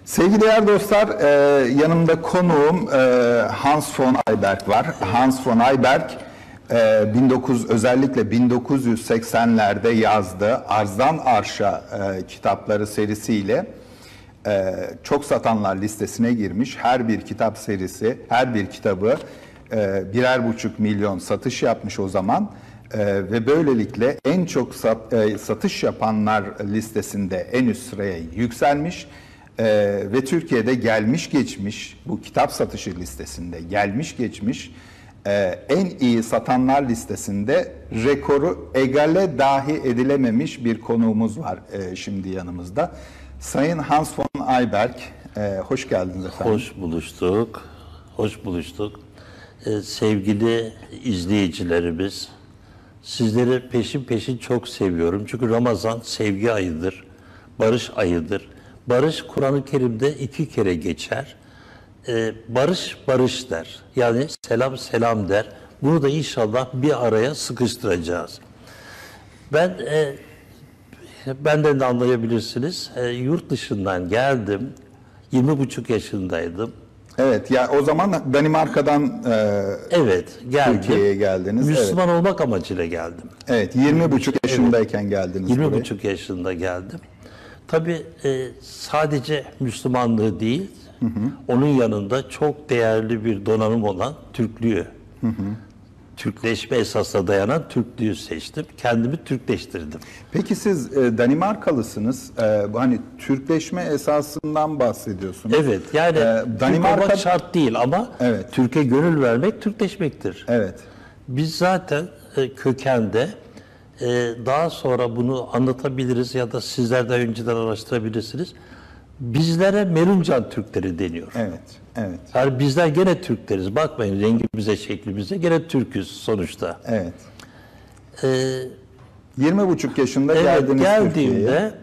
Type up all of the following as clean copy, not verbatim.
Sevgili değerli dostlar, yanımda konuğum Hans von Ayberg var. Hans von Ayberg, özellikle 1980'lerde yazdığı Arzdan Arş'a kitapları serisiyle çok satanlar listesine girmiş. Her bir kitap serisi, her bir kitabı 1,5 milyon satış yapmış o zaman. Ve böylelikle en çok satış yapanlar listesinde en üst sıraya yükselmiş. Ve Türkiye'de gelmiş geçmiş, bu kitap satışı listesinde gelmiş geçmiş en iyi satanlar listesinde rekoru egale dahi edilememiş bir konuğumuz var şimdi yanımızda. Sayın Hans von Ayberg, hoş geldiniz efendim. Hoş buluştuk, hoş buluştuk. Sevgili izleyicilerimiz, sizleri peşin peşin çok seviyorum. Çünkü Ramazan sevgi ayıdır, barış ayıdır. Barış Kur'an-ı Kerim'de 2 kere geçer. Barış barış der. Yani selam selam der. Bunu da inşallah bir araya sıkıştıracağız. Benden de anlayabilirsiniz. Yurt dışından geldim. 20,5 yaşındaydım. Evet, ya o zaman Danimarka'dan evet, geldim. Türkiye'ye geldiniz. Müslüman olmak amacıyla geldim. Evet, 20,5 yaşındayken geldiniz 20,5 yaşında geldim. Tabii sadece Müslümanlığı değil, onun yanında çok değerli bir donanım olan Türklüğü, Türkleşme esasına dayanan Türklüğü seçtim. Kendimi Türkleştirdim. Peki siz Danimarkalısınız. Hani Türkleşme esasından bahsediyorsunuz. Evet, yani Danimarka olmak şart değil ama evet, Türkiye gönül vermek Türkleşmektir. Evet. Biz zaten kökende daha sonra bunu anlatabiliriz ya da sizler de önceden araştırabilirsiniz. Bizlere Meruncan Türkleri deniyor. Evet, evet. Yani bizler gene Türkleriz. Bakmayın rengimize, şeklimize gene Türküz sonuçta. Evet. 20,5 yaşında evet, geldiniz geldiğimde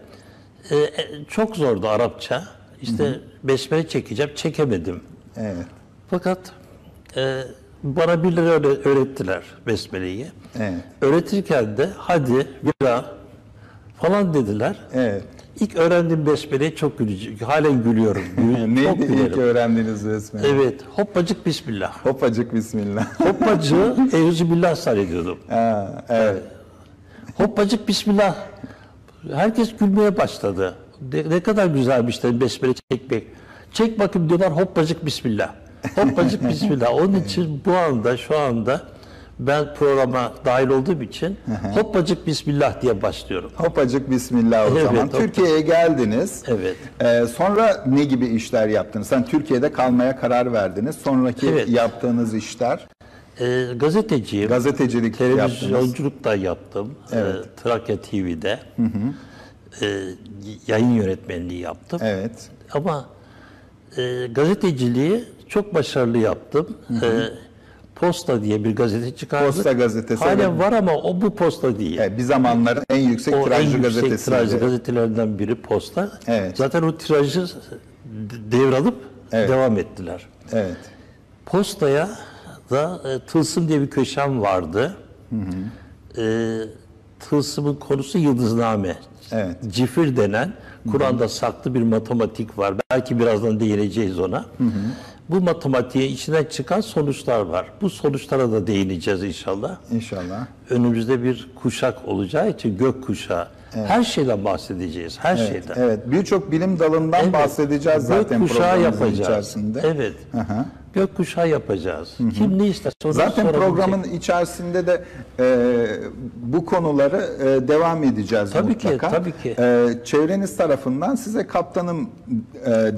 çok zordu Arapça. İşte besmele çekeceğim, çekemedim. Evet. Fakat bana birileri öğrettiler besmeleyi. Evet. Öğretirken de hadi bira falan dediler. Evet. İlk öğrendiğim besmeleyi çok gülüyorum. Halen gülüyorum. Neydi ilk öğrendiğiniz besmele? Evet. Hoppacık bismillah. Hoppacık bismillah. Hoppacığı Euzübillah zannediyordum. Evet. Hoppacık bismillah. Herkes gülmeye başladı. Ne kadar güzelmiş de besmele çekmek. Çek bakayım diyorlar hoppacık bismillah. Hoppacık bismillah. Onun için bu anda, şu anda ben programa dahil olduğum için hoppacık bismillah diye başlıyorum. Hoppacık bismillah o zaman. Türkiye'ye geldiniz. Evet. Sonra ne gibi işler yaptınız? Sen Türkiye'de kalmaya karar verdiniz. Sonraki yaptığınız işler? Gazeteciyim. Gazetecilik televizyonculuk da yaptım. Evet. Trakya TV'de. Yayın yönetmenliği yaptım. Evet. Ama gazeteciliği çok başarılı yaptım. Posta diye bir gazete çıkardık. Posta gazetesi. Halen var ama o bu Posta değil. Evet, bir zamanların en yüksek tirajlı gazetesi. En yüksek tirajlı gazetelerden biri Posta. Evet. Zaten o tirajı devralıp devam ettiler. Evet. Posta'ya da Tılsım diye bir köşem vardı. Tılsım'ın konusu Yıldızname. Evet. Cifir denen Kur'an'da saklı bir matematik var. Belki birazdan değineceğiz ona. Bu matematiğe içinden çıkan sonuçlar var. Bu sonuçlara da değineceğiz inşallah. İnşallah. Önümüzde bir kuşak olacağı için gök kuşağı. Evet. Her şeyden bahsedeceğiz. Her şeyden. Evet. Birçok bilim dalından bahsedeceğiz zaten programımızın içerisinde. Evet. Gökkuşağı yapacağız. Kim ne ister. Zaten programın içerisinde de bu konuları devam edeceğiz mutlaka. Tabii ki. Çevreniz tarafından size kaptanım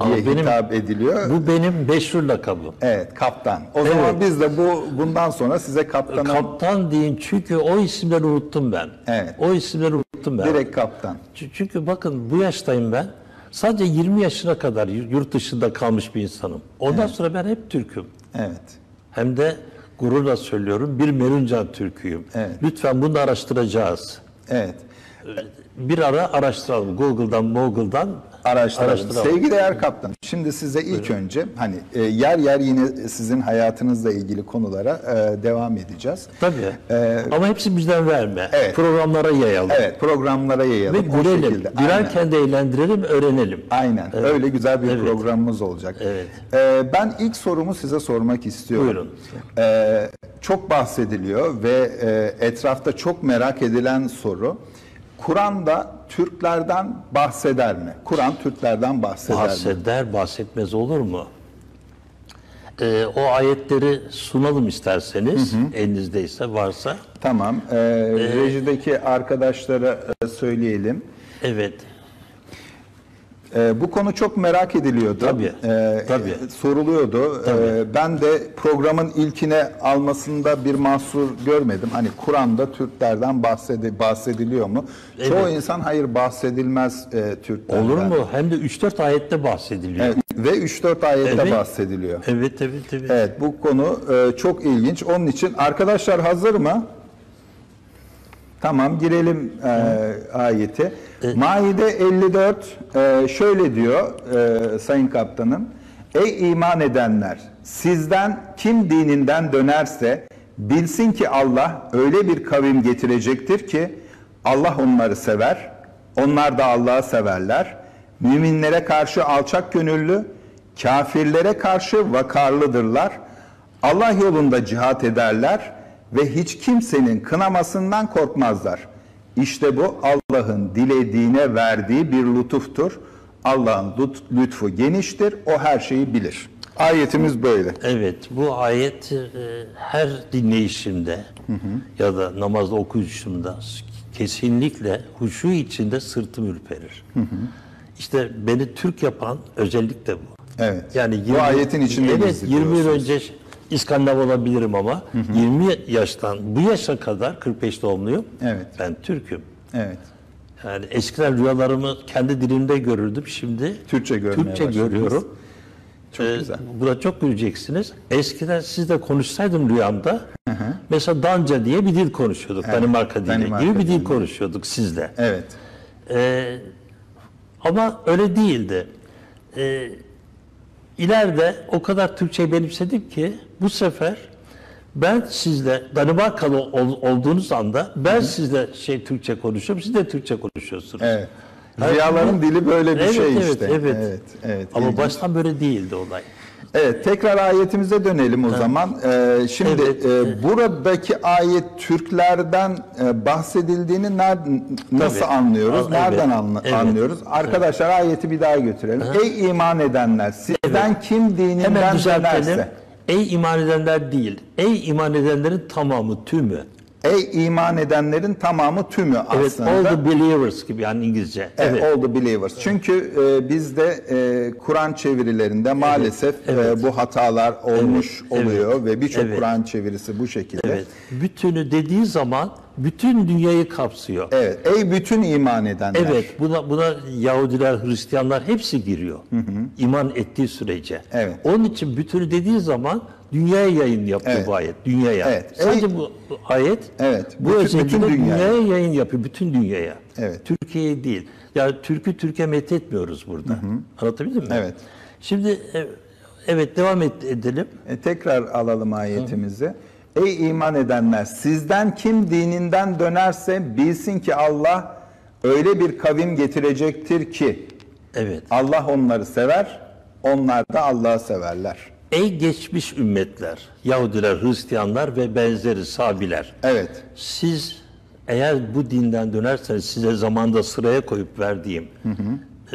diye hitap ediliyor. Bu benim meşhur lakabım. Evet, kaptan. O zaman biz de bundan sonra size kaptanım. Kaptan deyin çünkü o isimleri unuttum ben. Evet. O isimleri unuttum ben. Direkt kaptan. Çünkü bakın bu yaştayım ben. Sadece 20 yaşına kadar yurt dışında kalmış bir insanım. Ondan sonra ben hep Türk'üm. Evet. Hem de gururla söylüyorum bir Meruncan Türk'üyüm. Evet. Lütfen bunu araştıracağız. Evet. Bir ara araştıralım. Google'dan araştıralım. Sevgili Kaptan, şimdi size ilk önce hani yer yer yine sizin hayatınızla ilgili konulara devam edeceğiz. Tabii. Ama hepsi bizden verme. Evet. Programlara yayalım. Evet, programlara yayalım. Ve gülelim. Gülerken de eğlendirelim, öğrenelim. Aynen. Evet. Öyle güzel bir Evet. programımız olacak. Evet. Ben ilk sorumu size sormak istiyorum. Buyurun. Çok bahsediliyor ve etrafta çok merak edilen soru. Kur'an'da Türklerden bahseder mi? Kur'an Türklerden bahseder mi? Bahseder, bahsetmez olur mu? O ayetleri sunalım isterseniz, elinizdeyse, varsa. Tamam. Rejideki arkadaşlara söyleyelim. Evet. Bu konu çok merak ediliyordu. Tabii, tabii. Soruluyordu. Ben de programın ilkine almasında bir mahsur görmedim. Hani Kur'an'da Türklerden bahsediliyor mu? Evet. Çoğu insan hayır bahsedilmez Türklerden. Olur mu? Hem de 3-4 ayette bahsediliyor. Evet, ve 3-4 ayette Evet. bahsediliyor. Evet. Evet, bu konu çok ilginç. Onun için arkadaşlar hazır mı? Tamam, girelim ayeti. Maide 54 şöyle diyor Sayın Kaptanım. Ey iman edenler! Sizden kim dininden dönerse bilsin ki Allah öyle bir kavim getirecektir ki Allah onları sever, onlar da Allah'ı severler. Müminlere karşı alçak gönüllü, kafirlere karşı vakarlıdırlar. Allah yolunda cihat ederler ve hiç kimsenin kınamasından korkmazlar. İşte bu Allah'ın dilediğine verdiği bir lütuftur. Allah'ın lütfu geniştir, o her şeyi bilir. Ayetimiz böyle. Evet, bu ayet her dinleyişimde ya da namazda okuyuşumda kesinlikle huşu içinde sırtım ürperir. İşte beni Türk yapan özellikle bu. Evet. Yani bu ayetin içinde evet, 20 yıl önce İskandinav olabilirim ama 20 yaştan bu yaşa kadar 45 doğumluyum. Evet. Ben Türk'üm. Evet. Yani eskiden rüyalarımı kendi dilimde görürdüm. Şimdi Türkçe görüyorum. Çok güzel. Buna çok güleceksiniz. Eskiden sizle konuşsaydım rüyamda mesela Danca diye bir dil konuşuyorduk. Evet. Danimarka dili gibi bir dil konuşuyorduk sizle. Evet. Ama öyle değildi. İleride o kadar Türkçeyi benimsedim ki bu sefer ben sizle Danimarkalı olduğunuz anda ben sizle Türkçe konuşuyorum, siz de Türkçe konuşuyorsunuz. Evet. Rüyaların dili böyle bir şey işte. Evet. Ama ilginç. baştan böyle değildi olay. Evet, tekrar ayetimize dönelim o zaman. Şimdi buradaki ayet Türklerden bahsedildiğini nasıl anlıyoruz? Nereden anlıyoruz? Arkadaşlar ayeti bir daha götürelim. Ey iman edenler, sizden kim dininden dönerse. Ey iman edenler değil, ey iman edenlerin tamamı, tümü. Ey iman edenlerin tamamı tümü aslında. Evet, all the believers gibi yani İngilizce. Evet, all the believers. Çünkü bizde Kur'an çevirilerinde maalesef bu hatalar olmuş oluyor ve birçok Kur'an çevirisi bu şekilde. Evet. Bütünü dediği zaman bütün dünyayı kapsıyor. Evet. Ey bütün iman edenler. Evet. Buna Yahudiler, Hristiyanlar hepsi giriyor. İman ettiği sürece. Evet. Onun için bütünü dediği zaman dünyaya yayın yapıyor bu ayet. Dünyaya. Evet. Sadece bu ayet bu özellikle dünyaya yayın yapıyor. Bütün dünyaya. Evet. Türkiye'ye değil. Yani Türkiye methetmiyoruz burada. Anlatabildim mi? Evet. Şimdi devam edelim. Tekrar alalım ayetimizi. Ey iman edenler, sizden kim dininden dönerse bilsin ki Allah öyle bir kavim getirecektir ki Allah onları sever, onlar da Allah'ı severler. Ey geçmiş ümmetler, Yahudiler, Hristiyanlar ve benzeri Sabiler. Evet. Siz eğer bu dinden dönerseniz size zamanda sıraya koyup verdiğim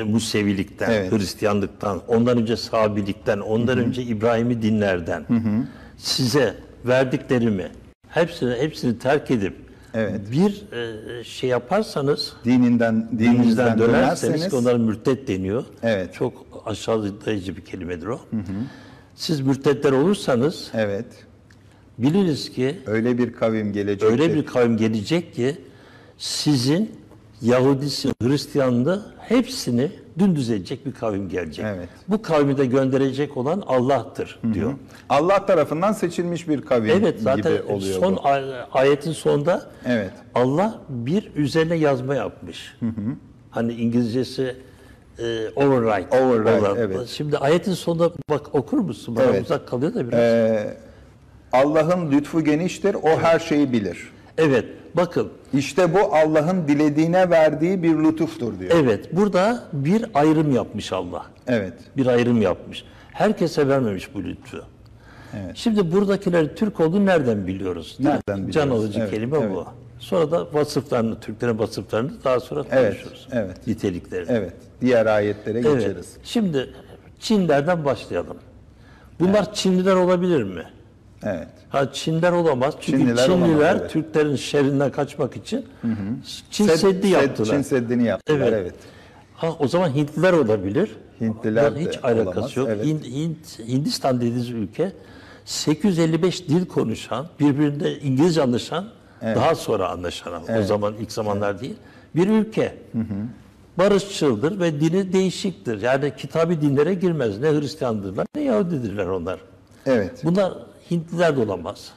Musevilikten, Hristiyanlıktan, ondan önce Sabilikten, ondan önce İbrahim'i dinlerden size verdiklerimi hepsini terk edip bir şey yaparsanız dininizden dönerseniz onlara mürtet deniyor. Evet. Çok aşağılayıcı bir kelimedir o. Siz mürtetler olursanız biliniz ki öyle bir kavim gelecek ki sizin Yahudisi, Hristiyanlığı hepsini dümdüz edecek bir kavim gelecek. Evet. Bu kavmi de gönderecek olan Allah'tır diyor. Allah tarafından seçilmiş bir kavim zaten gibi oluyor. Son ayetin sonunda evet. Allah bir üzerine yazma yapmış. Hani İngilizcesi override olan. evet. Şimdi ayetin sonunda bak okur musun? Bana Evet. uzak kalıyor da biraz. Allah'ın lütfu geniştir, o her şeyi bilir. Evet, bakın. İşte bu Allah'ın dilediğine verdiği bir lütuftur diyor. Evet, burada bir ayrım yapmış Allah. Evet. Bir ayrım yapmış. Herkese vermemiş bu lütfu. Evet. Şimdi buradakilerin Türk olduğunu nereden biliyoruz? Nereden biliyoruz? Can alıcı Evet, kelime evet. bu. Sonra da vasıflarını, Türklerin vasıflarını daha sonra Evet, konuşuruz. evet. Niteliklerini. Evet. Diğer ayetlere Evet. geçeriz. Şimdi Çinlerden başlayalım. Bunlar Çinliler olabilir mi? Evet. Ha, Çinliler olamaz. Çünkü Çinliler Çinliler olamaz, evet. Türklerin şerrinden kaçmak için Çin Seddi yaptılar. Çin Seddi'ni yaptılar, Evet. evet. Ha, o zaman Hintliler olabilir. Hintliler Bunların hiç de alakası olamaz, yok. evet. Hindistan dediğiniz ülke 855 dil konuşan, birbirinde İngilizce anlaşan, daha sonra anlaşan ama o zaman ilk zamanlar değil. Bir ülke. Barışçıldır ve dini değişiktir. Yani kitabı dinlere girmez. Ne Hristiyandırlar ne Yahudidirler onlar. Evet. Bunlar Hintliler de olamaz.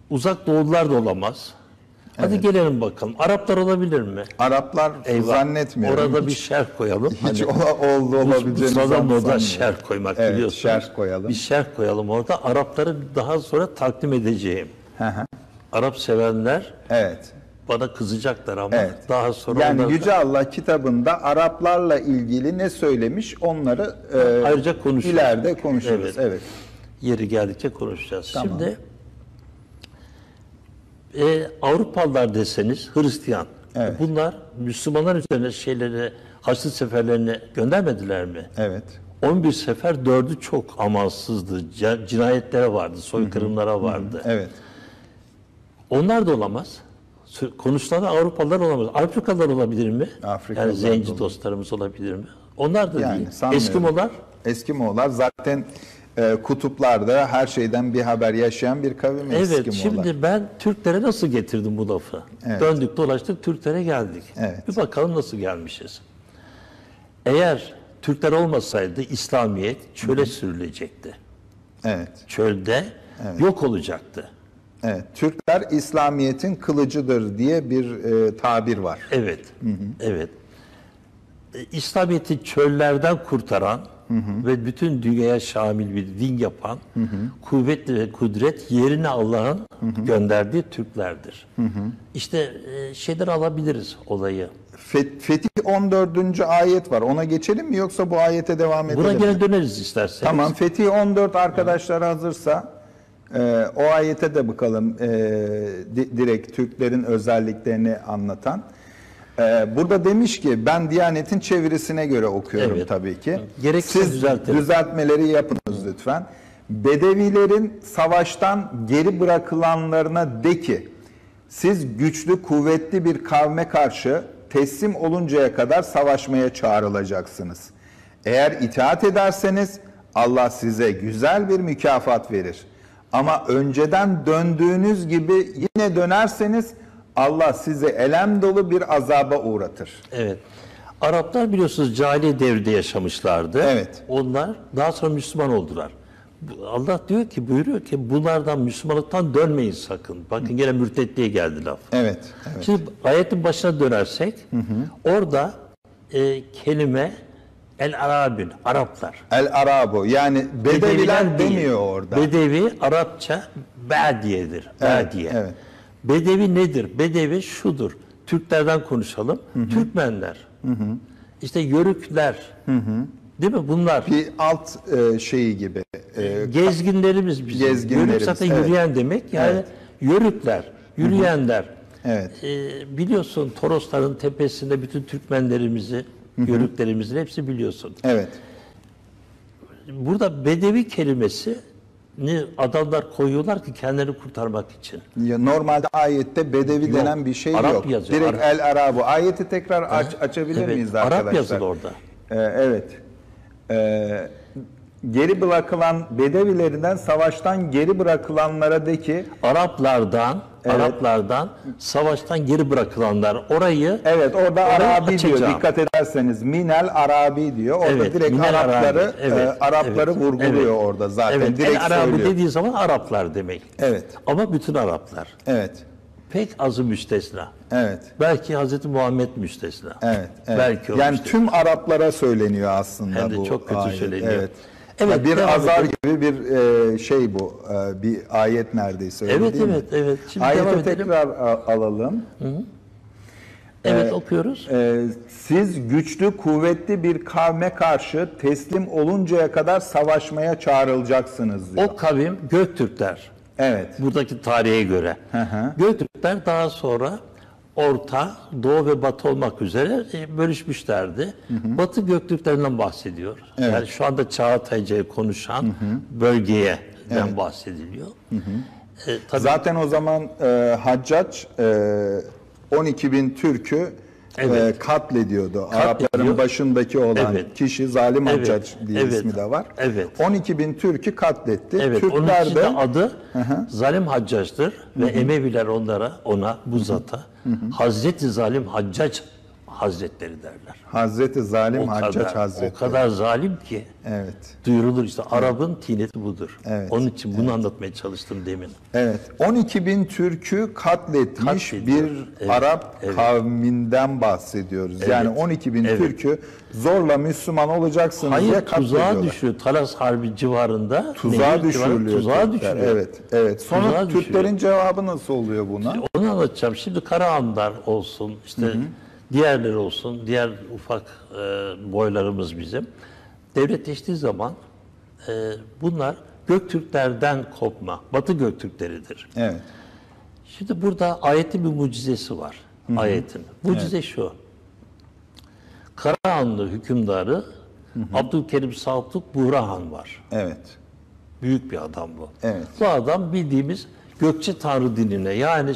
Uzak Doğulular da olamaz. Hadi gelelim bakalım. Araplar olabilir mi? Araplar Eyvah. zannetmiyorum. Orada bir şerh koyalım. hiç Hani olabileceğini Sırada moda sanmıyorum. şerh koymak Evet, biliyorsunuz. şerh koyalım. Bir şerh koyalım orada. Arapları daha sonra takdim edeceğim. Hı hı. Arap sevenler Evet. bana kızacaklar ama Evet. daha sonra Yani onları Yüce Allah kitabında Araplarla ilgili ne söylemiş onları ayrıca konuşuruz. ileride konuşuruz. Evet. Evet. yeri geldikçe konuşacağız. Tamam. Şimdi Avrupalılar deseniz Hristiyan. Evet. Bunlar Müslümanlar üzerine şeyleri, Haçlı seferlerini göndermediler mi? Evet. 11 sefer 4'ü çok amansızdı. Cinayetlere vardı, soykırımlara vardı. Evet. Onlar da olamaz. Konuşulan Avrupalılar olamaz. Afrikalılar olabilir mi? Afrikalılar Yani da zenci olur. dostlarımız olabilir mi? Onlar da Yani değil. sanmıyorum. Eskimolar Eskimolar zaten kutuplarda her şeyden bir haber yaşayan bir kavim evet, Eskimolar. şimdi ben Türklere nasıl getirdim bu lafı? Evet. Döndük dolaştık Türklere geldik. Evet. Bir bakalım nasıl gelmişiz. Eğer Türkler olmasaydı İslamiyet çöle sürülecekti. Evet. Çölde yok olacaktı. Evet. Türkler İslamiyet'in kılıcıdır diye bir tabir var. Evet. Evet. İslamiyet'i çöllerden kurtaran ve bütün dünyaya şamil bir din yapan kuvvet ve kudret yerine Allah'ın gönderdiği Türklerdir. İşte şeyden alabiliriz olayı. Fetih 14. ayet var. Ona geçelim mi yoksa bu ayete devam edelim Buna mi? gene döneriz isterseniz. Tamam. Fetih 14 arkadaşlar hazırsa o ayete de bakalım. Direkt Türklerin özelliklerini anlatan. Burada demiş ki ben Diyanet'in çevirisine göre okuyorum Evet. tabii ki. Gerekirse Siz düzeltelim. düzeltmeleri yapınız lütfen. Bedevilerin savaştan geri bırakılanlarına de ki siz güçlü kuvvetli bir kavme karşı teslim oluncaya kadar savaşmaya çağrılacaksınız. Eğer itaat ederseniz Allah size güzel bir mükafat verir. Ama önceden döndüğünüz gibi yine dönerseniz Allah size elem dolu bir azaba uğratır. Evet. Araplar biliyorsunuz cahiliye devrinde yaşamışlardı. Evet. Onlar daha sonra Müslüman oldular. Allah diyor ki, buyuruyor ki bunlardan Müslümanlıktan dönmeyin sakın. Bakın gene mürtetliğe geldi laf. Evet. Evet. Şimdi ayetin başına dönersek orada kelime el-Arabün, Araplar. El Arabu yani Bedeviler değil. demiyor orada. Bedevi Arapça Badiye'dir. Evet, Badiye. evet. Bedevi nedir? Bedevi şudur. Türklerden konuşalım. Türkmenler. İşte Yörükler. Değil mi? Bunlar. Bir alt şeyi gibi. Gezginlerimiz bizim. Gezginlerimiz, Yörük zaten evet. yürüyen demek. Yani Evet. Yörükler, yürüyenler. Evet. Biliyorsun Torosların tepesinde bütün Türkmenlerimizi, Yörüklerimizin hepsi biliyorsun. Evet. Burada Bedevi kelimesi adamlar koyuyorlar ki kendilerini kurtarmak için. Ya normalde ayette Bedevi Yok, denen bir şey Arap yok. yazıyor, Direkt Arap. El Arabu. Ayeti tekrar açabilir Evet, miyiz arkadaşlar? Arap yazılı orada. Evet. Geri bırakılan Bedevilerinden savaştan geri bırakılanlara de ki Araplardan savaştan geri bırakılanlar orayı evet orada Arabi diyor. açacağım. Dikkat ederseniz Minel Arabi diyor. Orada Evet, direkt Minel Arapları Arabi. Evet, Arapları evet, vurguluyor evet. orada zaten. Evet, Direkt El Arabi söylüyor. dediği zaman Araplar demek. Evet. Ama bütün Araplar. Evet. Pek azı müstesna. Evet. Belki Hazreti Muhammed müstesna. Evet, evet. Belki o yani müstesna. tüm Araplara söyleniyor aslında Hem de bu çok kötü ayet. söyleniyor. Evet. Evet, Ya bir devam azar edelim. gibi bir şey bu. Bir ayet neredeyse öyle Evet, değil mi? evet, evet. Şimdi devam Ayete edelim. tekrar alalım. Evet, okuyoruz. Siz güçlü, kuvvetli bir kavme karşı teslim oluncaya kadar savaşmaya çağrılacaksınız diyor. O kavim Göktürkler. Evet. Buradaki tarihe göre. Göktürkler daha sonra Orta, Doğu ve Batı olmak üzere bölüşmüşlerdi. Batı Göktürklerinden bahsediyor. Yani şu anda Çağatayca'yı konuşan bölgeye bahsediliyor. Tabii, Zaten o zaman Haccac 12 bin Türk'ü katlediyordu. Arapların başındaki olan kişi Zalim Haccac diye ismi de var. Evet. 12 bin Türk'ü katletti. Evet, onun Türkler için de de adı Zalim Haccac'tır ve Emeviler ona bu zata Hazreti Zalim Haccac Hazretleri derler. Hazreti Zalim Haccac Hazretleri. O kadar zalim ki Evet. duyurulur işte. Arap'ın tineti budur. Evet, Onun için bunu anlatmaya çalıştım demin. Evet. 12 bin Türk'ü katletmiş Katlediyor. bir Arap kavminden bahsediyoruz. Yani 12 bin Türk'ü zorla Müslüman olacaksınız diye Hayır, tuzağa katlediyorlar. düşüyor. Talas Harbi civarında. Tuzağa Nemrut civarında düşürülüyor. Tuzağa Türkler. düşürüyor. Evet, evet. Sonra Tuzağa Türklerin düşürüyor. cevabı nasıl oluyor buna? Onu anlatacağım. Şimdi Karahanlar olsun, işte diğerleri olsun, diğer ufak boylarımız bizim. Devletleştiği zaman bunlar Göktürklerden kopma, Batı Göktürkleridir. Evet. Şimdi burada ayetin bir mucizesi var. Ayetin. Mucize şu. Karahanlı hükümdarı Abdülkerim Saltuk Buğrahan var. Evet. Büyük bir adam bu. Evet. Bu adam bildiğimiz Gökçe Tanrı dinine, yani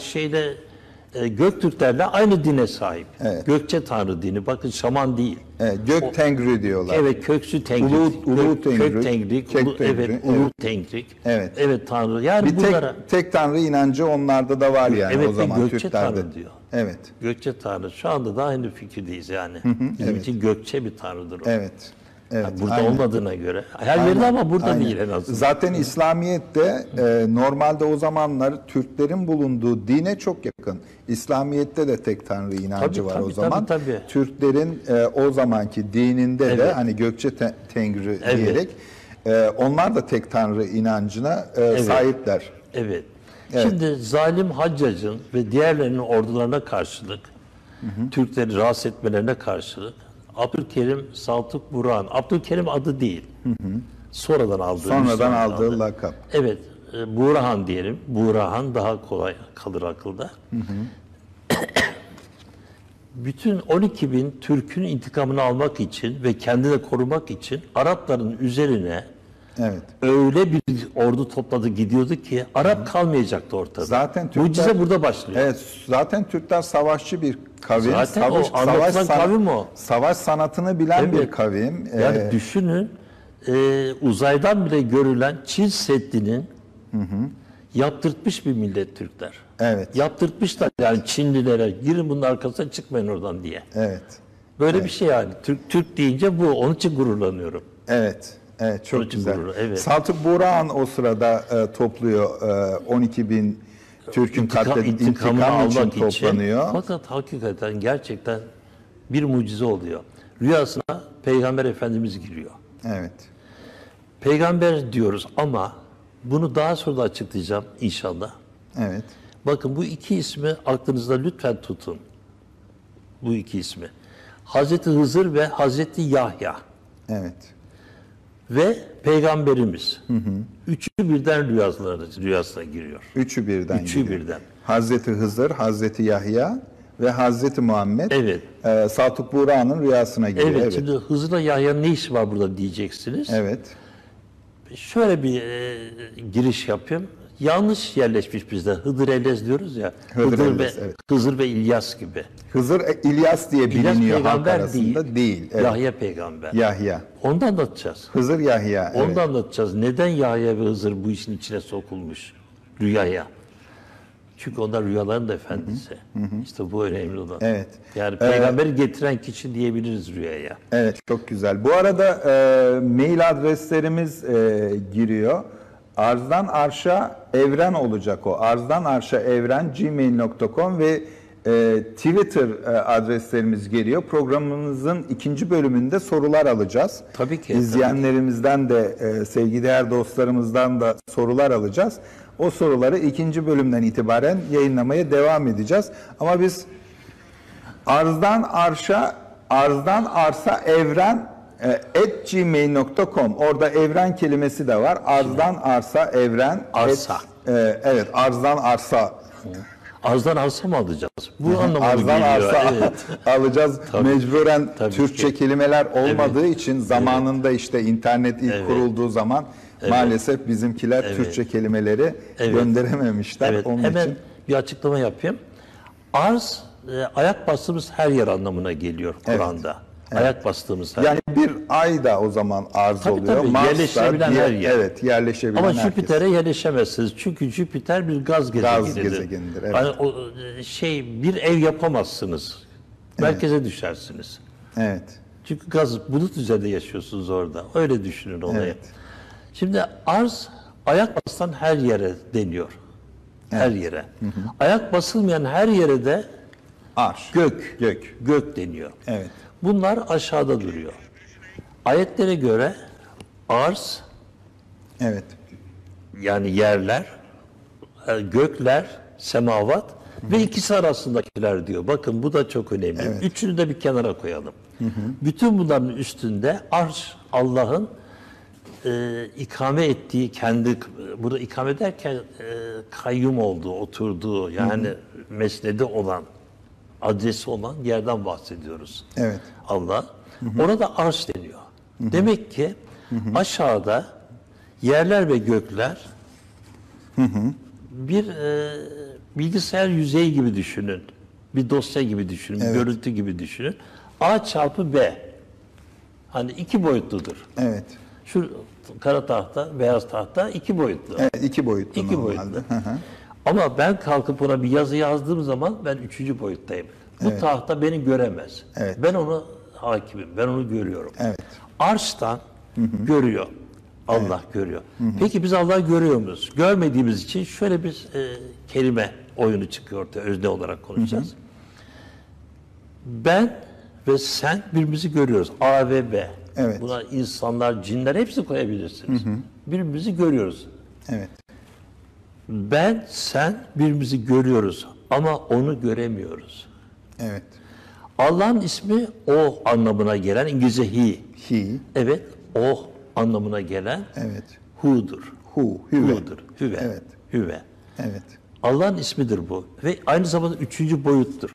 Göktürklerle aynı dine sahip. Evet. Gökçe Tanrı dini. Bakın şaman değil. Evet, Gök Tengri diyorlar. Evet, Köksü Tengri. Ulu Tengri. Kök Tengri. Kök Tengri, Evet, Ulu Tengri. Evet. Evet, Tanrı. Yani Bir bunlara tek Tanrı inancı onlarda da var yani Evet, o zaman Gökçe Türklerde. Tanrı diyor. Evet. Gökçe Tanrı. Şu anda da aynı fikirdeyiz yani. Bizim için Gökçe bir Tanrı'dır o. Evet. Evet. Yani burada aynen. olmadığına göre. Her yerde ama burada Aynen. değil en azından. Zaten İslamiyet'te normalde o zamanlar Türklerin bulunduğu dine çok yakın. İslamiyet'te de tek Tanrı inancı var o zaman. Tabii. Türklerin o zamanki dininde de hani Gökçe Tengri diyerek onlar da tek Tanrı inancına sahipler. Evet. Şimdi zalim Haccac'ın ve diğerlerinin ordularına karşılık, Türkleri rahatsız etmelerine karşılık Abdülkerim Saltuk Burhan, Abdülkerim adı değil, sonradan aldığı Sonradan Müslüman aldığı adı. lakap. Evet, Burhan diyelim. Burhan daha kolay kalır akılda. Bütün 12 bin Türk'ün intikamını almak için ve kendini korumak için Arapların üzerine öyle bir ordu topladı gidiyordu ki Arap kalmayacaktı ortada. Zaten Türkler, mucize burada başlıyor. Evet, zaten Türkler savaşçı bir kavim. Zaten o anlatılan kavim o. Savaş sanatını bilen bir kavim. Yani düşünün, uzaydan bile görülen Çin Seddi'nin yaptırtmış bir millet Türkler. Evet. Yaptırtmışlar yani Çinlilere, girin bunun arkasına çıkmayın oradan diye. Evet. Böyle bir şey yani. Türk deyince bu. Onun için gururlanıyorum. Evet. Evet, çok güzel. Evet. Saltuk Burhan o sırada topluyor 12 bin Türk'ün intikamı için toplanıyor. Fakat hakikaten gerçekten bir mucize oluyor. Rüyasına Peygamber Efendimiz giriyor. Evet. Peygamber diyoruz ama bunu daha sonra da açıklayacağım inşallah. Evet. Bakın bu iki ismi aklınızda lütfen tutun. Bu iki ismi. Hazreti Hızır ve Hazreti Yahya. Evet. Ve Peygamberimiz. Üçü birden rüyasına giriyor. Üçü birden Üçü giriyor. birden. Hazreti Hızır, Hazreti Yahya ve Hazreti Muhammed Evet. Saltuk Burhan'ın rüyasına giriyor. Evet, şimdi Hızır'la Yahya'nın ne işi var burada diyeceksiniz. Evet. Şöyle bir giriş yapayım. Yanlış yerleşmiş bizde. Hıdır Ellez diyoruz ya. Hızır ve İlyas gibi. Hızır İlyas diye İlyas biliniyor halk peygamber arasında. Değil. Evet. Yahya peygamber. Yahya. Onu da anlatacağız. Hızır Yahya. Onu da anlatacağız. Neden Yahya ve Hızır bu işin içine sokulmuş? Rüyaya. Çünkü onlar rüyaların da efendisi. İşte bu önemli olan. Evet. Yani peygamberi getiren kişi diyebiliriz rüyaya. Evet, çok güzel. Bu arada mail adreslerimiz giriyor. Arzdan Arş'a evren olacak o. Arzdan Arş'a evren gmail.com ve Twitter adreslerimiz geliyor. Programımızın 2. bölümünde sorular alacağız. Tabii ki. İzleyenlerimizden de sevgili değer dostlarımızdan da sorular alacağız. O soruları 2. bölümden itibaren yayınlamaya devam edeceğiz. Ama biz Arzdan Arsa Evren @gmail.com, orada evren kelimesi de var. Arzdan Arsa Evren Arsa. Evet, Arzdan Arsa. Arzdan arsa mı alacağız? Bu anlamda Arzdan geliyor. Arsa Evet. alacağız. Tabii. Mecburen Tabii Türkçe ki. kelimeler olmadığı için zamanında işte internet ilk Evet. kurulduğu zaman maalesef bizimkiler Türkçe kelimeleri gönderememişler. Evet. Onun Hemen için bir açıklama yapayım. Arz, ayak bastığımız her yer anlamına geliyor Kur'an'da. Ayak bastığımız her yer. yani bir ay da o zaman arz Tabii, oluyor. tabii. Mars'ta Yerleşebilen her yer. Evet, yerleşebilen Ama herkes. Jüpiter'e yerleşemezsiniz. Çünkü Jüpiter bir gaz gezegenidir. gezegenidir, evet. Yani o bir ev yapamazsınız. Merkeze düşersiniz. Evet. Çünkü gaz bulut üzerinde yaşıyorsunuz orada. Öyle düşünün olayı. Evet. Şimdi arz ayak basan her yere deniyor. Her yere. Ayak basılmayan her yere de Arş. gök. Gök. Gök deniyor. Evet. Bunlar aşağıda duruyor. Ayetlere göre arz Evet. yani yerler, gökler, semavat ve ikisi arasındakiler diyor. Bakın bu da çok önemli. Üçünü de bir kenara koyalım. Bütün bunların üstünde arş Allah'ın ikame ettiği, kendi burada ikame ederken kayyum olduğu, oturduğu yani mesnedi olan, adresi olan yerden bahsediyoruz. Evet. Allah. Ona da arş deniyor. Demek ki aşağıda yerler ve gökler bir bilgisayar yüzeyi gibi düşünün. Bir dosya gibi düşünün, bir görüntü gibi düşünün. A çarpı B. Hani 2 boyutludur. Evet. Şu kara tahta, beyaz tahta 2 boyutlu. Evet, 2 boyutlu 2 normalde. boyutlu. Ama ben kalkıp ona bir yazı yazdığım zaman ben 3. boyuttayım. Bu tahta beni göremez. Evet. Ben onu hakimim, ben onu görüyorum. Evet. Arştan görüyor. Allah görüyor. Peki biz Allah'ı görüyor muyuz? Görmediğimiz için şöyle bir kelime oyunu çıkıyor ortaya, özne olarak konuşacağız. Ben ve sen birbirimizi görüyoruz. A ve B. Evet. Buna insanlar, cinler hepsi koyabilirsiniz. Birbirimizi görüyoruz. Evet. Ben, sen birbirimizi görüyoruz ama onu göremiyoruz. Evet. Allah'ın ismi o anlamına gelen İngilizce he. He. Evet, o anlamına gelen Evet. hu'dur. Hüve. Hu'dur. Hüve. Evet. Hüve. Evet. Allah'ın ismidir bu. Ve aynı zamanda 3. boyuttur.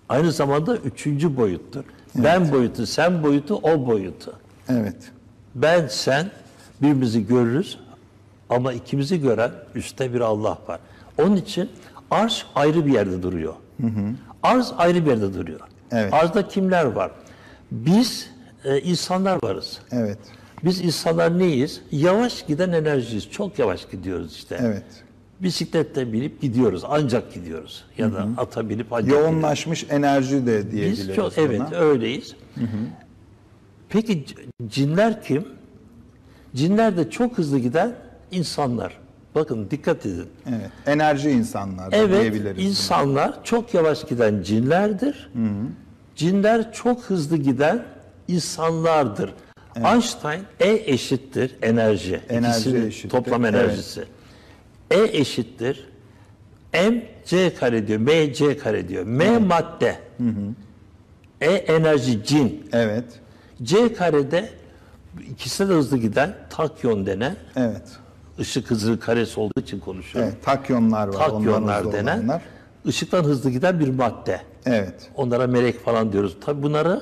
Aynı zamanda 3. boyuttur. Ben boyutu, sen boyutu, o boyutu. Evet. Ben, sen birbirimizi görürüz ama ikimizi gören üstte bir Allah var. Onun için arş ayrı bir yerde duruyor. Arz ayrı bir yerde duruyor. Evet. Arzda kimler var? Biz insanlar varız. Evet. Biz insanlar neyiz? Yavaş giden enerjiyiz. Çok yavaş gidiyoruz işte. Evet. Bisiklette binip gidiyoruz. Ancak gidiyoruz. Ya da ata binip ancak gidiyoruz. Yoğunlaşmış enerji de diyebiliriz. Biz çok, buna. evet öyleyiz. Peki cinler kim? Cinler de çok hızlı giden insanlar. Bakın dikkat edin. Evet. Enerji insanlar da Evet, diyebiliriz. insanlar çok yavaş giden cinlerdir. Cinler çok hızlı giden insanlardır. Einstein E eşittir enerji. Enerji İkisinin eşittir, toplam enerjisi. E eşittir M C kare diyor, M C kare diyor. M madde. E enerji cin. Evet. C karede ikisi de hızlı giden takyon denen Evet. ışık hızı karesi olduğu için konuşuyorum. Evet. Takyonlar var. ondan Takyonlar hızlı denen olanlar. ışıktan hızlı giden bir madde. Evet. Onlara melek falan diyoruz. Tabii bunları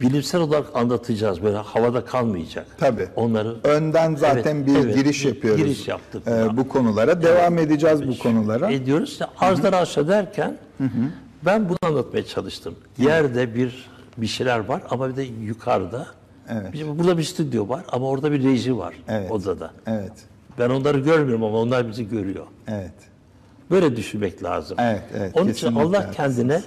bilimsel olarak anlatacağız. Böyle havada kalmayacak. Tabii. Onları Önden zaten Evet, bir evet, giriş bir yapıyoruz. giriş yaptık buna. Bu konulara. Devam edeceğiz bu konulara. ediyoruz. İşte arzdan aşağı derken ben bunu anlatmaya çalıştım. Yerde bir şeyler var ama bir de yukarıda. Evet. Burada bir stüdyo var ama orada bir reji var Evet. odada. Evet. Ben onları görmüyorum ama onlar bizi görüyor. Evet. Böyle düşünmek lazım. Evet, evet, Onun için kesinlikle Allah kendine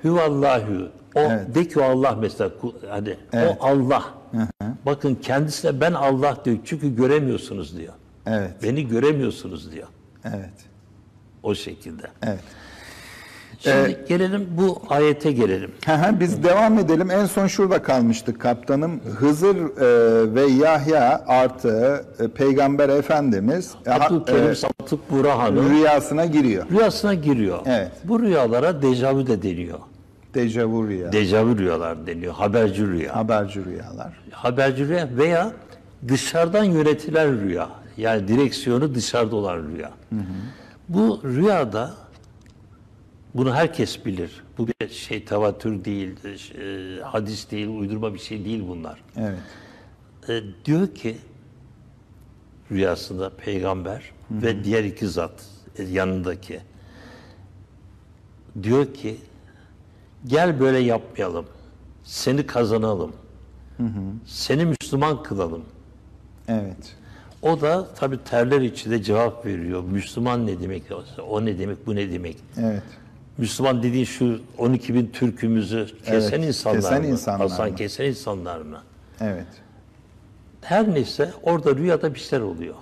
Huvallahu. O Evet. de ki o Allah mesela hani Evet. o Allah. Bakın kendisine ben Allah diyor çünkü göremiyorsunuz diyor. Evet. Beni göremiyorsunuz diyor. Evet. O şekilde. Evet. Şimdi gelelim bu ayete gelelim. Biz devam edelim. En son şurada kalmıştık kaptanım. Hızır ve Yahya artı Peygamber Efendimiz Abdülkerim Satık Burhan'ın rüyasına giriyor. rüyasına giriyor. Evet. Bu rüyalara dejavu de deniyor. Dejavu rüya. Dejavu rüyalar deniyor. Haberci rüya. Haberci rüyalar. Haberci rüya veya dışarıdan yönetilen rüya. Yani direksiyonu dışarıda olan rüya. Bu rüyada bunu herkes bilir. Bu bir şey tevatür değil, hadis değil, uydurma bir şey değil bunlar. Evet. Diyor ki rüyasında peygamber ve diğer iki zat yanındaki diyor ki gel böyle yapmayalım. Seni kazanalım. Seni Müslüman kılalım. Evet. O da tabii terler içinde cevap veriyor. Müslüman ne demek? O ne demek? Bu ne demek? Evet. Müslüman dediğin şu 12 bin Türk'ümüzü kesen Evet, insanlar kesen mı? insanlar Hasan mı? kesen insanlar mı? Evet. Her neyse orada rüyada bir şeyler oluyor.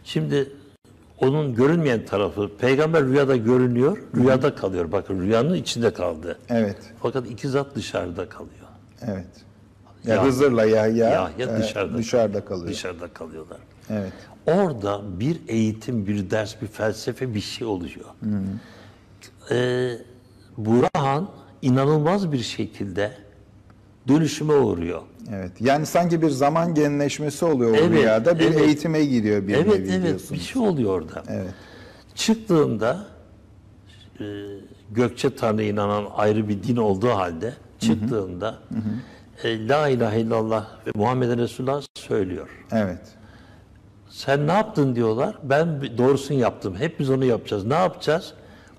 Şimdi onun görünmeyen tarafı, peygamber rüyada görünüyor, rüyada kalıyor. Bakın rüyanın içinde kaldı. Evet. Fakat iki zat dışarıda kalıyor. Evet. Ya Hızır'la Yahya dışarıda kalıyor. Dışarıda kalıyorlar. Evet. Orada bir eğitim, bir ders, bir felsefe bir şey oluyor. Burhan inanılmaz bir şekilde dönüşüme uğruyor. Evet. Yani sanki bir zaman genleşmesi oluyor o Evet, rüyada. Bir evet. eğitime giriyor bir Evet, nevi evet diyorsunuz. bir şey oluyor orada. Evet. Çıktığında Gökçe Tanrı'ya inanan ayrı bir din olduğu halde çıktığında La ilahe illallah ve Muhammeden Resulullah söylüyor. Evet. Sen ne yaptın diyorlar. Ben doğrusunu yaptım. Hep biz onu yapacağız. Ne yapacağız?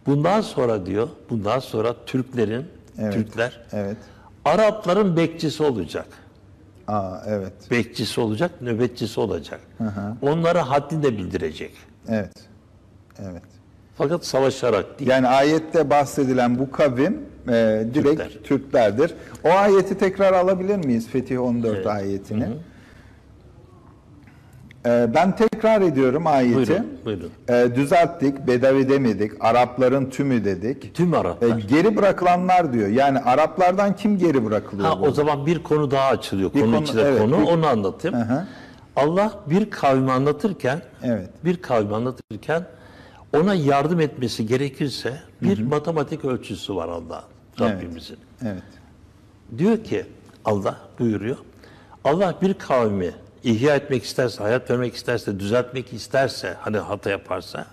Bundan sonra diyor, bundan sonra Türkler Evet. Arapların bekçisi olacak. Evet. Bekçisi olacak, nöbetçisi olacak. Onlara haddini de bildirecek. Evet. Evet. Fakat savaşarak değil. Yani ayette bahsedilen bu kavim direkt Türklerdir. O ayeti tekrar alabilir miyiz? Fetih 14 ayetini. Ben tekrar ediyorum ayeti. Buyurun. Düzelttik, Bedavi demedik, Arapların tümü dedik. Tüm Araplar. Geri bırakılanlar diyor. Yani Araplardan kim geri bırakılıyor? O zaman bir konu daha açılıyor. Bir Konu konu, içinde evet, konu. bir- Onu anlatayım. Allah bir kavmi anlatırken Evet. ona yardım etmesi gerekirse bir matematik ölçüsü var Allah'ın, Rabbimizin. Evet. Diyor ki Allah buyuruyor. Allah bir kavmi ihya etmek isterse, hayat vermek isterse, düzeltmek isterse, hani hata yaparsa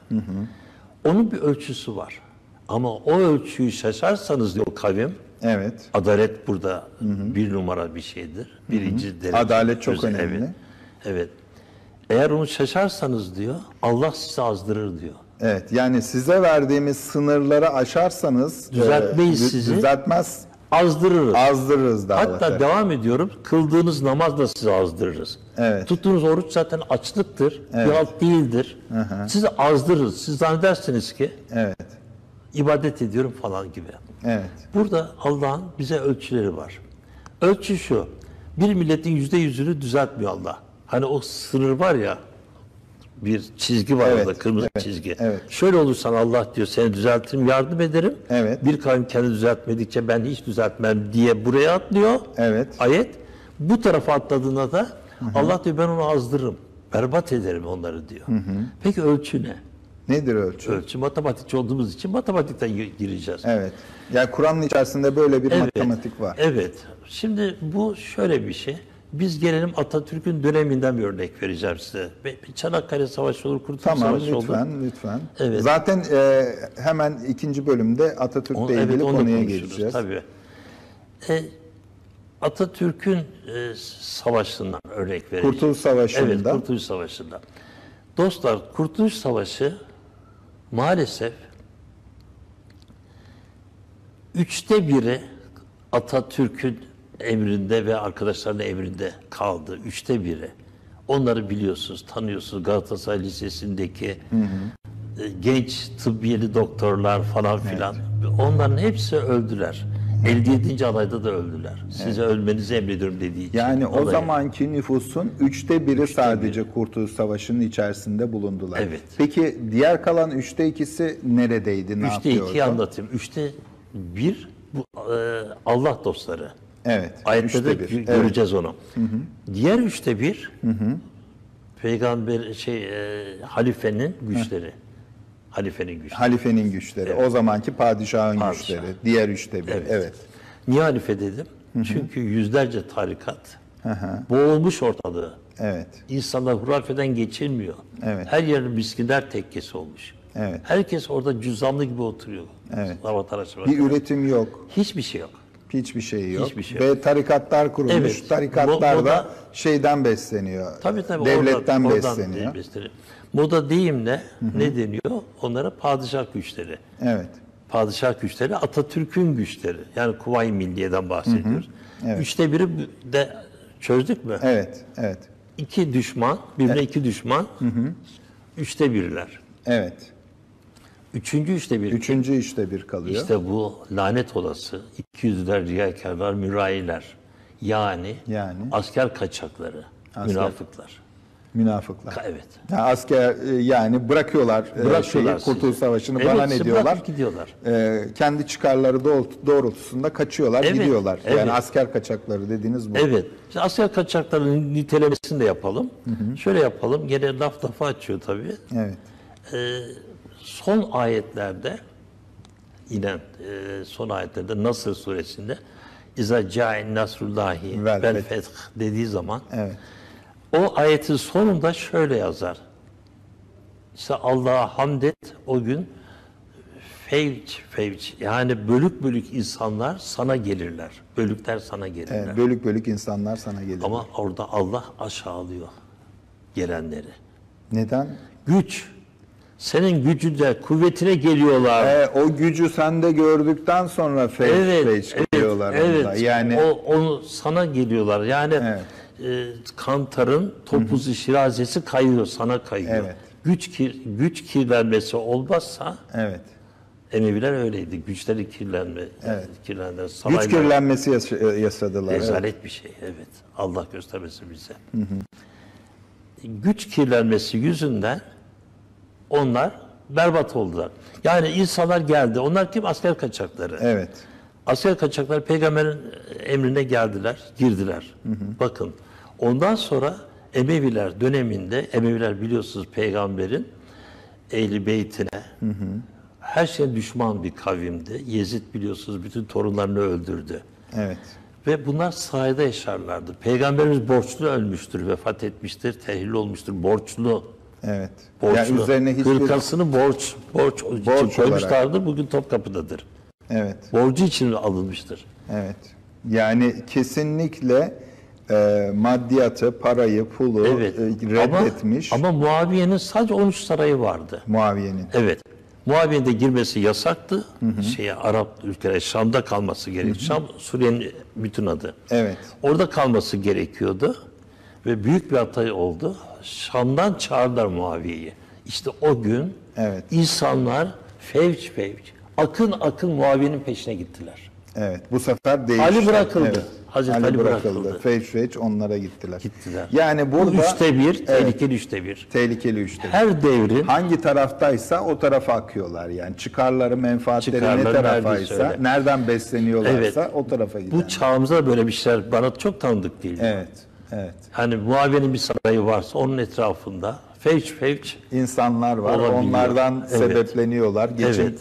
onun bir ölçüsü var. Ama o ölçüyü şaşarsanız diyor kavim, Evet. adalet burada bir numara bir şeydir. Birinci derece. Adalet çok özel. önemli. Evet. Evet. Eğer onu şaşarsanız diyor, Allah sizi azdırır diyor. Evet. Yani size verdiğimiz sınırları aşarsanız Düzeltmeyiz sizi. düzeltmez, Azdırırız. azdırırız da. Hatta devam ediyorum. Kıldığınız namazla sizi azdırırız. Evet. Tuttuğunuz oruç zaten açlıktır. Bir halt değildir. Sizi azdırırız. Siz zannedersiniz ki Evet. ibadet ediyorum falan gibi. Evet. Burada Allah'ın bize ölçüleri var. Ölçü şu. Bir milletin %100'ünü düzeltmiyor Allah. Hani o sınır var ya, bir çizgi var Evet, orada, kırmızı evet, çizgi. evet. Şöyle olursan Allah diyor seni düzeltirim, yardım ederim. Evet. Bir kavim kendi düzeltmedikçe ben hiç düzeltmem diye buraya atlıyor. Evet. Ayet. Bu tarafa atladığında da Allah diyor ben onu azdırırım. Berbat ederim onları diyor. Peki ölçü ne? Nedir ölçü? Ölçü matematikçi olduğumuz için matematikten gireceğiz. Evet. Yani Kur'an'ın içerisinde böyle bir matematik var. Evet. Şimdi bu şöyle bir şey. Biz gelelim Atatürk'ün döneminden bir örnek vereceğim size. Bir Çanakkale Savaşı olur, Kurtuluş Tamam, Savaşı olur. lütfen. Evet. Zaten hemen ikinci bölümde Atatürk'le ilgili onu konuya konuşuruz, geçeceğiz. tabii. Atatürk'ün savaşından örnek vereceğim. Kurtuluş Savaşı'nda. Evet, Kurtuluş Savaşı'nda. Dostlar, Kurtuluş Savaşı maalesef 1/3 Atatürk'ün emrinde ve arkadaşlarının emrinde kaldı. 1/3. Onları biliyorsunuz, tanıyorsunuz. Galatasaray Lisesi'ndeki genç tıbbiyeli doktorlar falan filan. Onların hepsi öldüler. 57. alayda da öldüler. Size ölmenizi emrediyorum dediği için. Yani o Alay. zamanki nüfusun 1/3'ü sadece Kurtuluş Savaşı'nın içerisinde bulundular. Evet. Peki diğer kalan 3'te 2'si neredeydi, ne 3'te yapıyordu? 2'yi anlatayım. 3'te 1 bu Allah dostları. Evet. Ayette de 3'te 1. göreceğiz onu. Diğer 3'te 1 peygamber halifenin güçleri. Halifenin güçleri. Halifenin güçleri, o zamanki padişahın Padişah. güçleri, diğer 3'te 1. Evet. Niye halife dedim? Çünkü yüzlerce tarikat boğulmuş ortalığı. Evet. İnsanlar hurafeden geçilmiyor. Evet. Her yerin miskinler tekkesi olmuş. Evet. Herkes orada cüzdanlı gibi oturuyor. Evet. Lavatalaşa Bir üretim yok. Hiçbir şey yok. Hiçbir şey yok. Hiçbir şey Ve tarikatlar kurulmuş. Evet. Tarikatlar Moda- da şeyden besleniyor. Tabii Devletten oradan besleniyor. besleniyor. Moda deyimle ne deniyor? Onlara padişah güçleri. Evet. Padişah güçleri Atatürk'ün güçleri. Yani Kuvayi Milliye'den bahsediyoruz. Evet. 3'te 1'i de çözdük mü? Evet. Evet. İki düşman, birbirine iki düşman. 3'te 1'ler. Evet. 3'te 1. 3'te 1 kalıyor. İşte bu lanet olası 200'ler riyakarlar, mürayiler. Yani asker kaçakları, münafıklar. Münafıklar. Evet. Yani asker yani bırakıyorlar Bırakıyorlar Kurtuluş Savaşı'nı Evet, bahane ediyorlar. bırakıp gidiyorlar. Kendi çıkarları doğrultusunda kaçıyorlar, Evet, gidiyorlar. evet. Yani asker kaçakları dediğiniz bu. Evet. Şimdi asker kaçaklarının nitelemesini de yapalım. Şöyle yapalım. Gene lafa açıyor tabii. Evet. Son ayetlerde inen son ayetlerde Nasr suresinde İza ca'in nasrullahi Vel vel feth. feth dediği zaman Evet. o ayetin sonunda şöyle yazar. İşte Allah'a hamd et o gün fevç yani bölük bölük insanlar sana gelirler. Bölükler sana gelirler. Bölük bölük insanlar sana gelir. Ama orada Allah aşağılıyor gelenleri. Neden? Güç. Senin gücünde, kuvvetine geliyorlar. O gücü sende gördükten sonra feyç geliyorlar. onda. Yani onu sana geliyorlar. Yani kantarın topuzu şirazesi kayıyor, sana kayıyor. Evet. Güç kirlenmesi olmazsa evet. Emeviler öyleydi. Güçleri kirlendiler. Güç kirlenmesi yaşadılar. Rezalet bir şey. Evet. Allah göstermesin bize. Güç kirlenmesi yüzünden onlar berbat oldular. Yani insanlar geldi. Onlar kim? Asker kaçakları. Evet. Asker kaçaklar peygamberin emrine geldiler, girdiler. Bakın. Ondan sonra Emeviler döneminde, Emeviler biliyorsunuz peygamberin Ehl-i Beytine her şeye düşman bir kavimdi. Yezid biliyorsunuz bütün torunlarını öldürdü. Evet. Ve bunlar sahada yaşarlardı. Peygamberimiz borçlu ölmüştür, vefat etmiştir, tehlil olmuştur, borçlu. Evet. Borçlu. Yani üzerine hiçbir... Hırkasını borç için koymuşlardı. Bugün Topkapı'dadır. Evet. Borcu için alınmıştır. Evet. Yani kesinlikle maddiyatı, parayı, pulu reddetmiş. Ama Muaviye'nin sadece 13 sarayı vardı. Muaviye'nin. Evet. Muaviye'nin de girmesi yasaktı. Arap ülkeleri Şam'da kalması gerekiyor. Şam Suriye'nin bütün adı. Evet. Orada kalması gerekiyordu. Ve büyük bir hata oldu. Şam'dan çağırdılar Muaviye'yi. İşte o gün insanlar fevç akın Muaviye'nin peşine gittiler. Evet. Bu sefer değişti. Ali bırakıldı. Evet. Hazreti Ali bırakıldı. Fevç onlara gittiler. Gittiler. Yani burada... Bu 3'te 1, tehlikeli 3'te 1. Tehlikeli 3'te 1. Her devrin... Hangi taraftaysa o tarafa akıyorlar yani. Çıkarları, menfaatleri ne tarafaysa, nereden besleniyorlarsa o tarafa gider. Bu çağımızda böyle bir şeyler bana çok tanıdık değil. Evet, evet. Hani Muaviye'nin bir sarayı varsa onun etrafında fevç insanlar var. olabiliyor. Onlardan sebepleniyorlar, geçim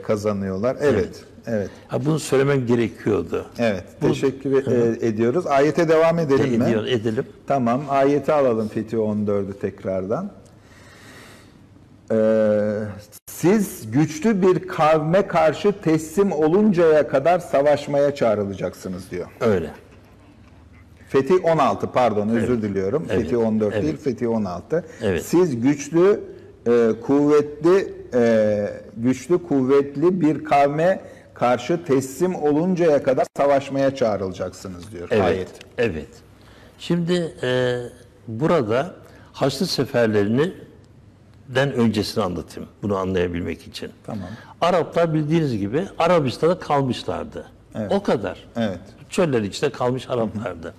kazanıyorlar. Evet. Evet. Bunu söylemem gerekiyordu. Evet. Teşekkür ediyoruz. Ayete devam edelim mi? Edelim. Tamam. Ayeti alalım Fetih 14'ü tekrardan. Siz güçlü bir kavme karşı teslim oluncaya kadar savaşmaya çağrılacaksınız diyor. Öyle. Fetih 16 pardon özür diliyorum. Evet. Fetih 14 değil Fetih 16. Evet. Siz güçlü kuvvetli bir kavme karşı teslim oluncaya kadar savaşmaya çağrılacaksınız diyor ayet. Evet. Şimdi burada Haçlı seferlerinden öncesini anlatayım. Bunu anlayabilmek için. Tamam. Araplar bildiğiniz gibi Arabistan'da kalmışlardı. O kadar. Evet. Çöller içinde kalmış Araplardı.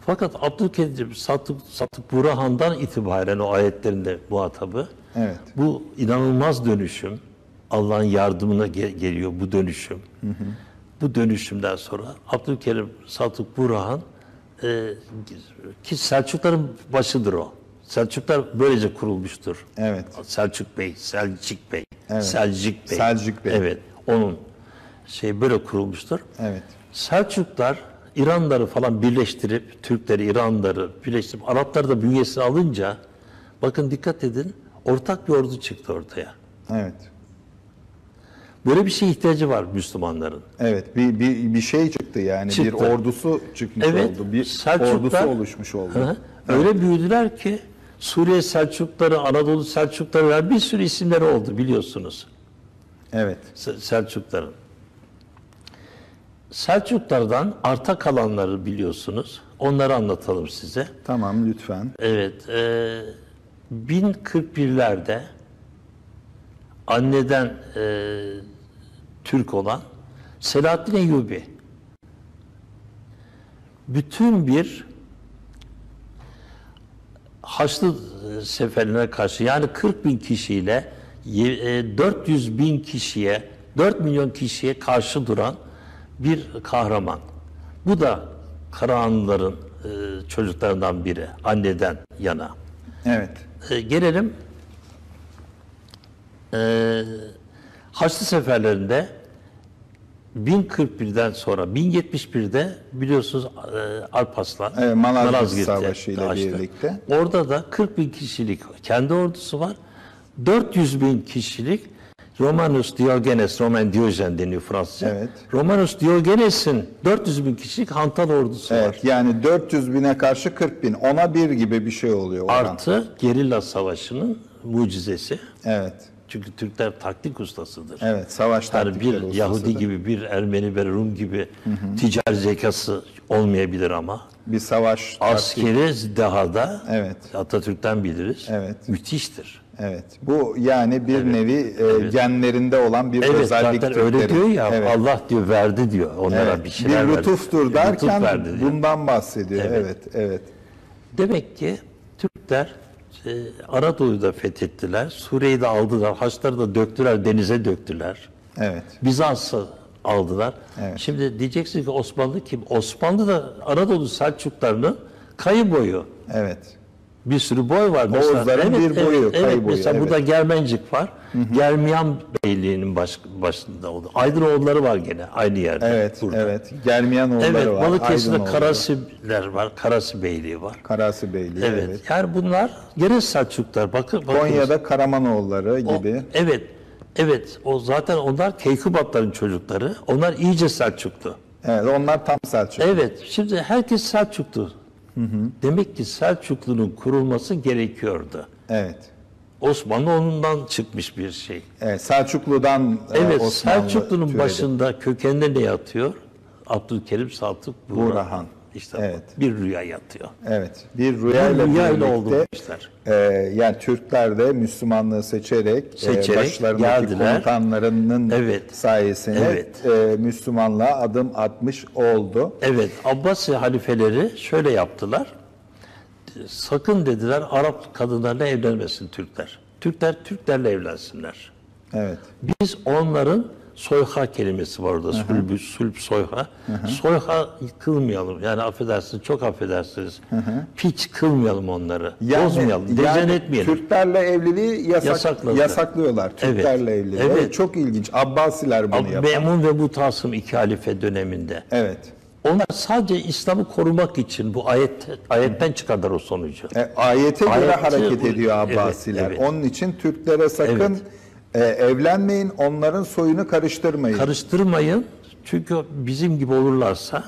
Fakat Abdülkadir Satık Burhan'dan itibaren o ayetlerinde muhatabı, Evet. bu inanılmaz dönüşüm, Allah'ın yardımına geliyor bu dönüşüm. Bu dönüşümden sonra Abdülkerim Satık Burhan ki Selçukların başıdır o. Selçuklar böylece kurulmuştur. Evet. Selçuk Bey, Selçuk Bey, Evet. Selçuk Bey. Selçuk Bey. Evet, onun böyle kurulmuştur. Evet. Selçuklar İranları falan birleştirip, Türkleri, İranları birleştirip, Arapları da bünyesine alınca, bakın dikkat edin, ortak bir ordu çıktı ortaya. Evet. Böyle bir şeye ihtiyacı var Müslümanların. Evet. Bir şey çıktı yani. Çıktı. Bir ordusu çıkmış Evet, oldu. Bir Selçuklar- ordusu oluşmuş oldu. Hı hı. Öyle büyüdüler ki Suriye Selçukları, Anadolu Selçukları, bir sürü isimleri oldu biliyorsunuz. Evet. Selçukların. Selçuklardan arta kalanları biliyorsunuz. Onları anlatalım size. Tamam, lütfen. Evet, 1041'lerde anneden Türk olan Selahaddin Eyyubi bütün bir Haçlı seferine karşı, yani 40 bin kişiyle 400 bin kişiye, 4 milyon kişiye karşı duran bir kahraman. Bu da Karahanlıların çocuklarından biri, anneden yana. Evet. Gelelim Haçlı seferlerinde 1041'den sonra 1071'de biliyorsunuz Alparslan Malazgirt Savaşı ile açtı. birlikte. Orada da 40 bin kişilik kendi ordusu var. 400 bin kişilik Romanus Diogenes, Roman Diyojen deniyor Fransızca. Evet. Romanus Diogenes'in 400 bin kişilik hantal ordusu var. Evet. Yani 400 bine karşı 40 bin. Ona bir gibi bir şey oluyor. Oran. Artı gerilla savaşının mucizesi. Evet. Çünkü Türkler taktik ustasıdır. Evet. Savaş Yani taktikleri bir ustasıdır. Yahudi gibi, bir Ermeni ve Rum gibi ticari zekası olmayabilir ama Bir savaş askeri dehada Evet. Atatürk'ten biliriz. Evet. Müthiştir. Evet. Bu yani bir nevi genlerinde olan bir Evet, özellik zaten öyle Türklerin. diyor ya, Evet. Allah diyor verdi diyor. Onlara Evet. bir şeyler bir verdi. lütuftur derken Lütuf verdi diyor. bundan bahsediyor. Evet. Evet. Evet. Demek ki Türkler Anadolu'yu da fethettiler. Suriye'yi de aldılar. Haçları da döktüler, denize döktüler. Evet. Bizans'ı aldılar. Evet. Şimdi diyeceksiniz ki Osmanlı kim? Osmanlı da Anadolu Selçuklarının kayı boyu. Evet. Bir sürü boy var. Oğuzların bir boyu, kayı boyu, Mesela evet. burada Germencik var. Germiyan Beyliği'nin başında oldu. Aydınoğulları var gene aynı yerde. Evet. burada. Evet. Germiyanoğulları Evet, var. Balıkesir'de Aydınoğulları. Karasiler var. Karasi Beyliği var. Karasi Beyliği. Evet. Evet. Yani bunlar gene Selçuklar. Bakın. Konya'da Karamanoğulları gibi. Evet. Evet. O zaten onlar Keykubatların çocukları. Onlar iyice Selçuklu. Evet. Onlar tam Selçuk. Evet. Şimdi herkes Selçuklu. Demek ki Selçuklu'nun kurulması gerekiyordu. Evet. Osmanlı onundan çıkmış bir şey. Evet. Selçuklu'dan Evet, Osmanlı Selçuklu'nun türedi. başında kökeninde ne yatıyor? Abdülkerim Satık Burhan. İşte Evet. bir rüya yatıyor. Evet. Bir rüyayla Bir rüyayla birlikte oldu bu işler. yani Türkler de Müslümanlığı seçerek başlarındaki geldiler. komutanlarının Evet. sayesinde Evet. Müslümanlığa adım atmış oldu. Evet, Abbasi halifeleri şöyle yaptılar. Sakın dediler Arap kadınlarla evlenmesin Türkler. Türkler Türklerle evlensinler. Evet. Biz onların soyha kelimesi var orada. Sülp soyha. Soyha kılmayalım. Yani affedersiniz, çok affedersiniz. Piç kılmayalım onları. Bozmayalım. Dezen etmeyelim. Türklerle evliliği Yasakladılar. yasaklıyorlar. Türklerle evliliği. Evet. Evet, çok ilginç. Abbasiler bunu yapar. Memun ve Mutasım iki halife döneminde. Evet. Onlar sadece İslam'ı korumak için bu ayetten çıkardılar o sonucu. Ayete göre Ayeti- hareket ediyor Evet, Abbasiler. evet. Onun için Türklere sakın evlenmeyin, onların soyunu karıştırmayın. Karıştırmayın. Çünkü bizim gibi olurlarsa,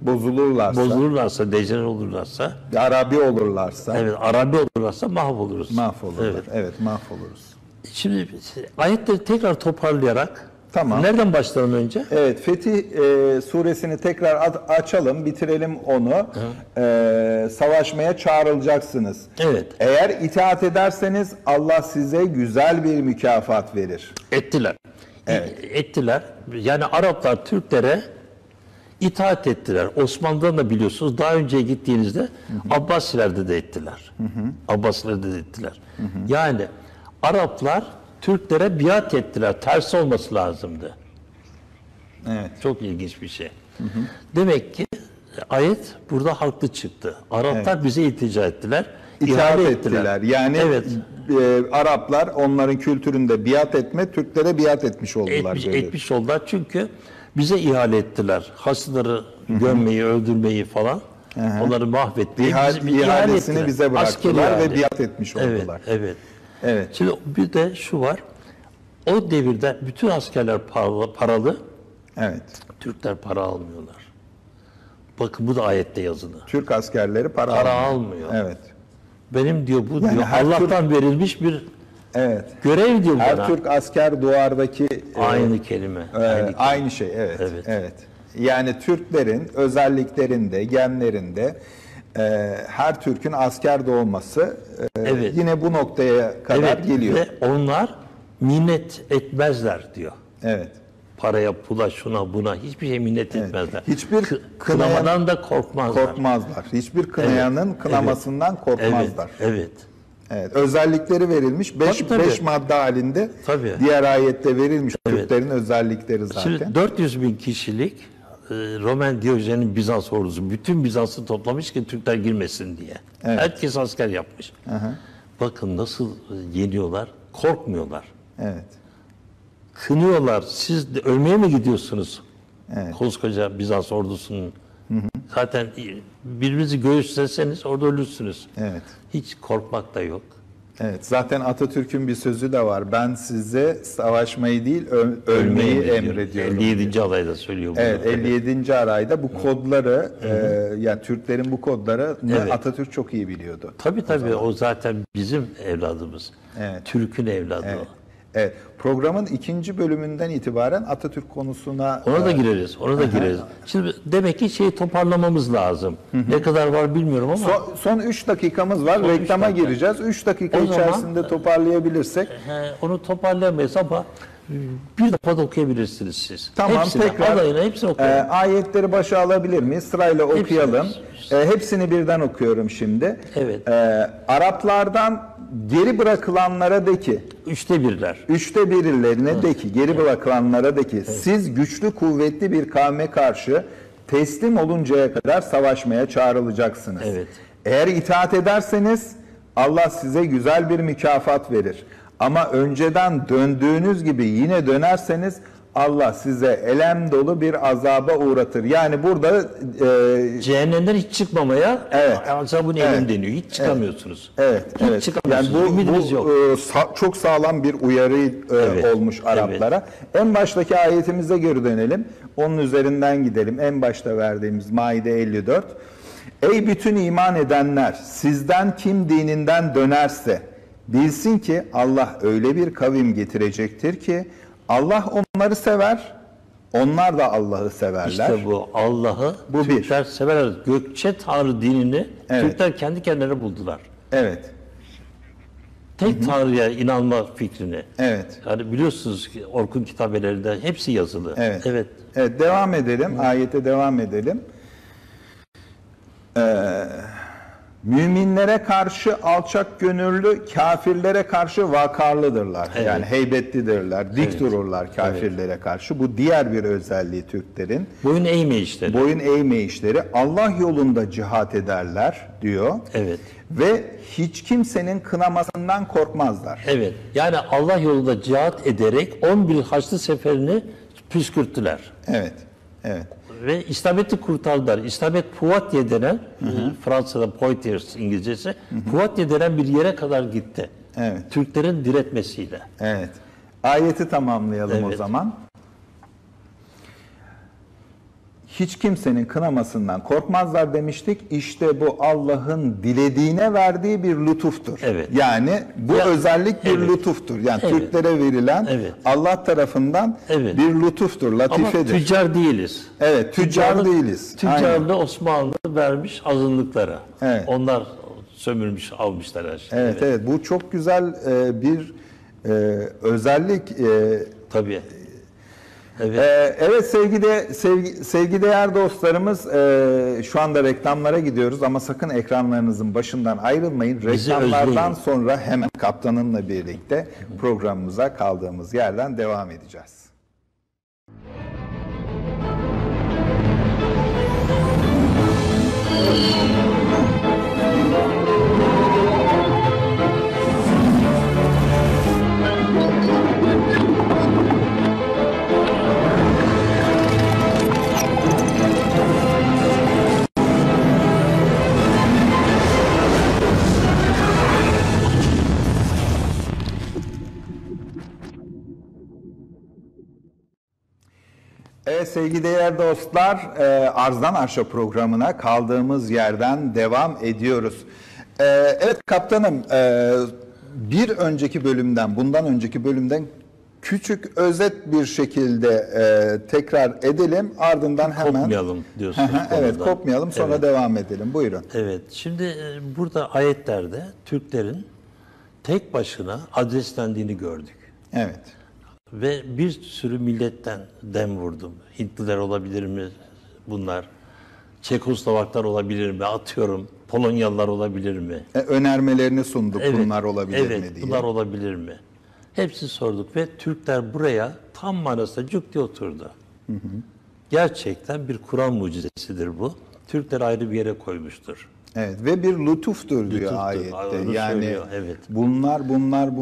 Bozulurlarsa, dejener olurlarsa, Arabi olurlarsa evet Arabi olurlarsa mahvoluruz. mahvolurlar. Evet. Evet, mahvoluruz. Şimdi ayetleri tekrar toparlayarak, Tamam. nereden başlayalım önce? Evet, Fetih suresini tekrar açalım, bitirelim onu. Savaşmaya çağrılacaksınız. Evet. Eğer itaat ederseniz Allah size güzel bir mükafat verir. Ettiler. Evet. Ettiler. Yani Araplar Türklere itaat ettiler. Osmanlı'dan da biliyorsunuz daha önce gittiğinizde Abbasilerde de ettiler. Abbasilerde de ettiler. Yani Araplar Türklere biat ettiler. Tersi olması lazımdı. Evet. Çok ilginç bir şey. Demek ki ayet burada haklı çıktı. Araplar bize iltica ettiler. İtaat ihale ettiler. Yani Evet. Araplar onların kültüründe biat etme, Türklere biat etmiş oldular. Etmiş oldular çünkü bize ihale ettiler. Hasıları gömmeyi, öldürmeyi falan. Onları mahvetmeyi. İhalesini ettiler. bize Askeri bıraktılar ve ihale. biat etmiş oldular. Evet. Evet. Şimdi bir de şu var. O devirde bütün askerler paralı. Evet. Türkler para almıyorlar. Bakın bu da ayette yazılı. Türk askerleri para almıyor. Evet. Benim diyor bu Yani diyor her Allah'tan verilmiş bir Evet. görev diyor Her bana. Türk asker duardaki Aynı kelime. aynı şey. Evet. Evet. Evet. Yani Türklerin özelliklerinde, genlerinde her Türk'ün asker doğması Evet. yine bu noktaya kadar geliyor. Ve onlar minnet etmezler diyor. Evet. Paraya, pula, şuna, buna hiçbir şey minnet etmezler. Hiçbir kınamadan da korkmazlar. Korkmazlar. Hiçbir kınayanın kınamasından korkmazlar. Evet. Evet, özellikleri verilmiş. Tabii. 5 madde halinde Tabii. diğer ayette verilmiş Türklerin özellikleri zaten. Şimdi 400 bin kişilik Roman Diyojen'in Bizans ordusu bütün Bizans'ı toplamış ki Türkler girmesin diye. Evet. Herkes asker yapmış. Bakın nasıl yeniyorlar. Korkmuyorlar. Evet. Kınıyorlar. Siz de ölmeye mi gidiyorsunuz? Evet. Koskoca Bizans ordusunun. Zaten birbirinizi göğüsleseniz orada ölürsünüz. Evet. Hiç korkmak da yok. Evet. Zaten Atatürk'ün bir sözü de var. Ben size savaşmayı değil ölmeyi emrediyorum. 57. alayda söylüyor bunu. Evet, 57. arayda bu kodları, yani Türklerin bu kodları Atatürk çok iyi biliyordu. Tabii o zaten bizim evladımız. Evet. Türk'ün evladı o. Evet, programın 2. bölümünden itibaren Atatürk konusuna... Ona da gireriz, ona da gireriz. Şimdi demek ki şeyi toparlamamız lazım. Ne kadar var bilmiyorum ama... Son 3 dakikamız var, reklama gireceğiz. 3 dakika içerisinde toparlayabilirsek... Onu toparlayamayız ama bir defa da okuyabilirsiniz siz. Tamam, hepsini, tekrar adayına hepsini okuyalım. Ayetleri başa alabilir miyiz? Sırayla okuyalım. Hepsini birden okuyorum şimdi. Evet. Araplardan geri bırakılanlara de ki, 1/3'ler. 1/3'lerine de ki, geri bırakılanlara de ki, siz güçlü kuvvetli bir kavme karşı teslim oluncaya kadar savaşmaya çağrılacaksınız. Evet. Eğer itaat ederseniz Allah size güzel bir mükafat verir. Ama önceden döndüğünüz gibi yine dönerseniz Allah size elem dolu bir azaba uğratır. Yani burada Cehennemden hiç çıkmaya azabın elim Evet. deniyor. Hiç çıkamıyorsunuz. evet, Hiç evet. çıkamıyorsunuz. Yani Ümidiniz yok. çok sağlam bir uyarı olmuş Araplara. En baştaki ayetimize geri dönelim. Onun üzerinden gidelim. En başta verdiğimiz Maide 54. Ey bütün iman edenler, sizden kim dininden dönerse bilsin ki Allah öyle bir kavim getirecektir ki Allah onları sever, onlar da Allah'ı severler. İşte bu Allah'ı Türkler severler. Gökçe Tanrı dinini Türkler kendi kendilerine buldular. Evet. Tek Tanrı'ya inanma fikrini. Evet. Yani biliyorsunuz ki Orkun kitabelerinde hepsi yazılı. Evet. Evet. Evet, devam edelim. Ayete devam edelim. Müminlere karşı alçak gönüllü, kafirlere karşı vakarlıdırlar. Evet. Yani heybetlidirler, dik dururlar kafirlere karşı. Bu diğer bir özelliği Türklerin. Boyun eğme işleri. Boyun eğme işleri. Allah yolunda cihat ederler diyor. Evet. Ve hiç kimsenin kınamasından korkmazlar. Evet. Yani Allah yolunda cihat ederek 11 Haçlı seferini püskürttüler. Evet. Evet. Ve İslamiyet'i kurtardılar. İslamiyet Poitiers denen, Fransa'da Poitiers İngilizcesi, Poitiers denen bir yere kadar gitti. Evet. Türklerin diretmesiyle. Evet. Ayeti tamamlayalım o zaman. Hiç kimsenin kınamasından korkmazlar demiştik. İşte bu Allah'ın dilediğine verdiği bir lütuftur. Evet. Yani bu özellik bir lütuftur. Yani Türklere verilen Allah tarafından bir lütuftur, latifedir. Ama tüccar değiliz. Evet, tüccar değiliz. Tüccarlı Osmanlı vermiş azınlıklara. Evet. Onlar sömürmüş, almışlar her şeyi. Evet. Bu çok güzel bir özellik. Tabii. Evet sevgi değer dostlarımız, şu anda reklamlara gidiyoruz ama sakın ekranlarınızın başından ayrılmayın. Bizi Reklamlardan özleyin. sonra hemen kaptanımla birlikte programımıza kaldığımız yerden devam edeceğiz. Evet sevgili dostlar, Arzdan Arşa programına kaldığımız yerden devam ediyoruz. Evet kaptanım, bundan önceki bölümden küçük özet bir şekilde tekrar edelim. Ardından hemen... Kopmayalım diyorsunuz. Evet, konudan. kopmayalım, sonra devam edelim. Buyurun. Evet, şimdi burada ayetlerde Türklerin tek başına adreslendiğini gördük. Evet. Ve bir sürü milletten dem vurdum. Hintliler olabilir mi bunlar? Çekoslovaklar olabilir mi? Atıyorum. Polonyalılar olabilir mi? Önermelerini sunduk, Evet, bunlar olabilir mi evet, diye. bunlar olabilir mi? Hepsini sorduk ve Türkler buraya tam manasında cuk diye oturdu. Gerçekten bir Kur'an mucizesidir bu. Türkler ayrı bir yere koymuştur. Evet ve bir lütuftur diyor Lütuftur, ayette. onu Yani söylüyor, evet. bunlar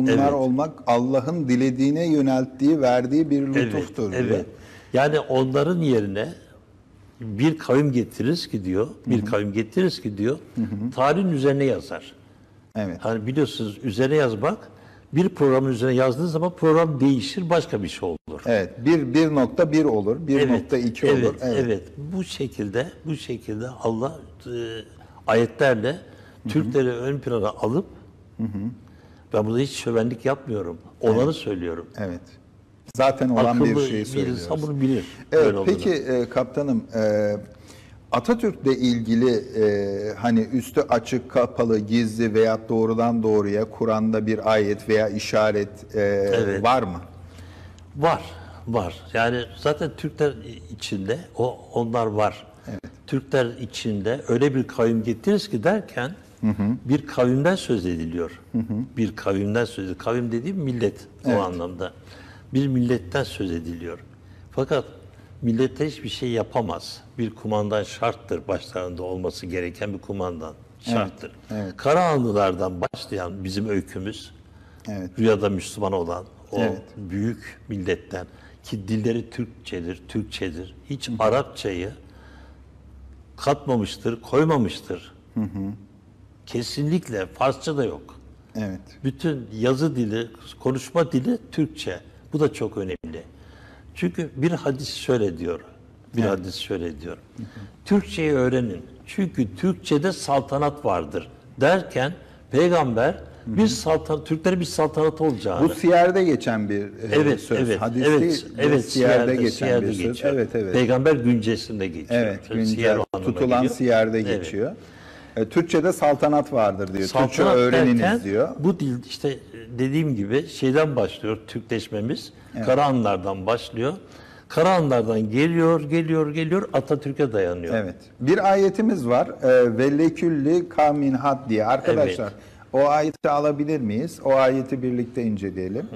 Evet. olmak Allah'ın dilediğine yönelttiği, verdiği bir lütuftur diyor. Evet. Yani onların yerine bir kavim getiririz ki diyor, tarihin üzerine yazar. Evet. Hani biliyorsunuz üzerine yazmak, bir programın üzerine yazdığınız zaman program değişir, başka bir şey olur. Evet. 1.1 olur, 1.2 olur. Evet. Bu şekilde Allah ayetlerle Türkleri ön plana alıp, ben burada hiç şövenlik yapmıyorum. Olanı söylüyorum. Evet. Zaten olan Akıllı bir şeyi bir söylüyoruz. insan bunu bilir. Evet. Öyle olduğunu. Peki kaptanım, Atatürk'le ilgili hani üstü açık, kapalı, gizli veya doğrudan doğruya Kur'an'da bir ayet veya işaret var mı? Var. Yani zaten Türkler içinde onlar var. Evet. Türkler içinde öyle bir kavim getiririz ki derken bir kavimden söz ediliyor. Bir kavimden söz ediliyor. Kavim dediğim millet o anlamda. Bir milletten söz ediliyor. Fakat millete hiçbir şey yapamaz. Bir kumandan şarttır, başlarında olması gereken bir kumandan şarttır. Evet. Karahanlılardan başlayan bizim öykümüz, rüyada Müslüman olan o büyük milletten ki dilleri Türkçedir. Hiç Arapçayı katmamıştır, koymamıştır. Kesinlikle Farsça da yok. Evet. Bütün yazı dili, konuşma dili Türkçe. Bu da çok önemli. Çünkü bir hadis şöyle diyor. Türkçeyi öğrenin. Çünkü Türkçede saltanat vardır derken peygamber Türklerin bir saltanatı olacağını. Bu Siyer'de geçen bir söz. Hadis değil, Siyer'de geçen bir söz. geçiyor. Evet. Peygamber güncesinde geçiyor. Evet, Siyer o anlama tutulan geliyor. Siyer'de Evet. geçiyor. Türkçe'de saltanat vardır diyor. Saltanat Türkçe öğreniniz derken, diyor. Bu dil işte dediğim gibi şeyden başlıyor Türkleşmemiz. Karahanlılardan başlıyor. Karahanlılardan geliyor Atatürk'e dayanıyor. Evet. Bir ayetimiz var. Ve lekülli kavmin had diye. Arkadaşlar o ayeti alabilir miyiz? O ayeti birlikte inceleyelim.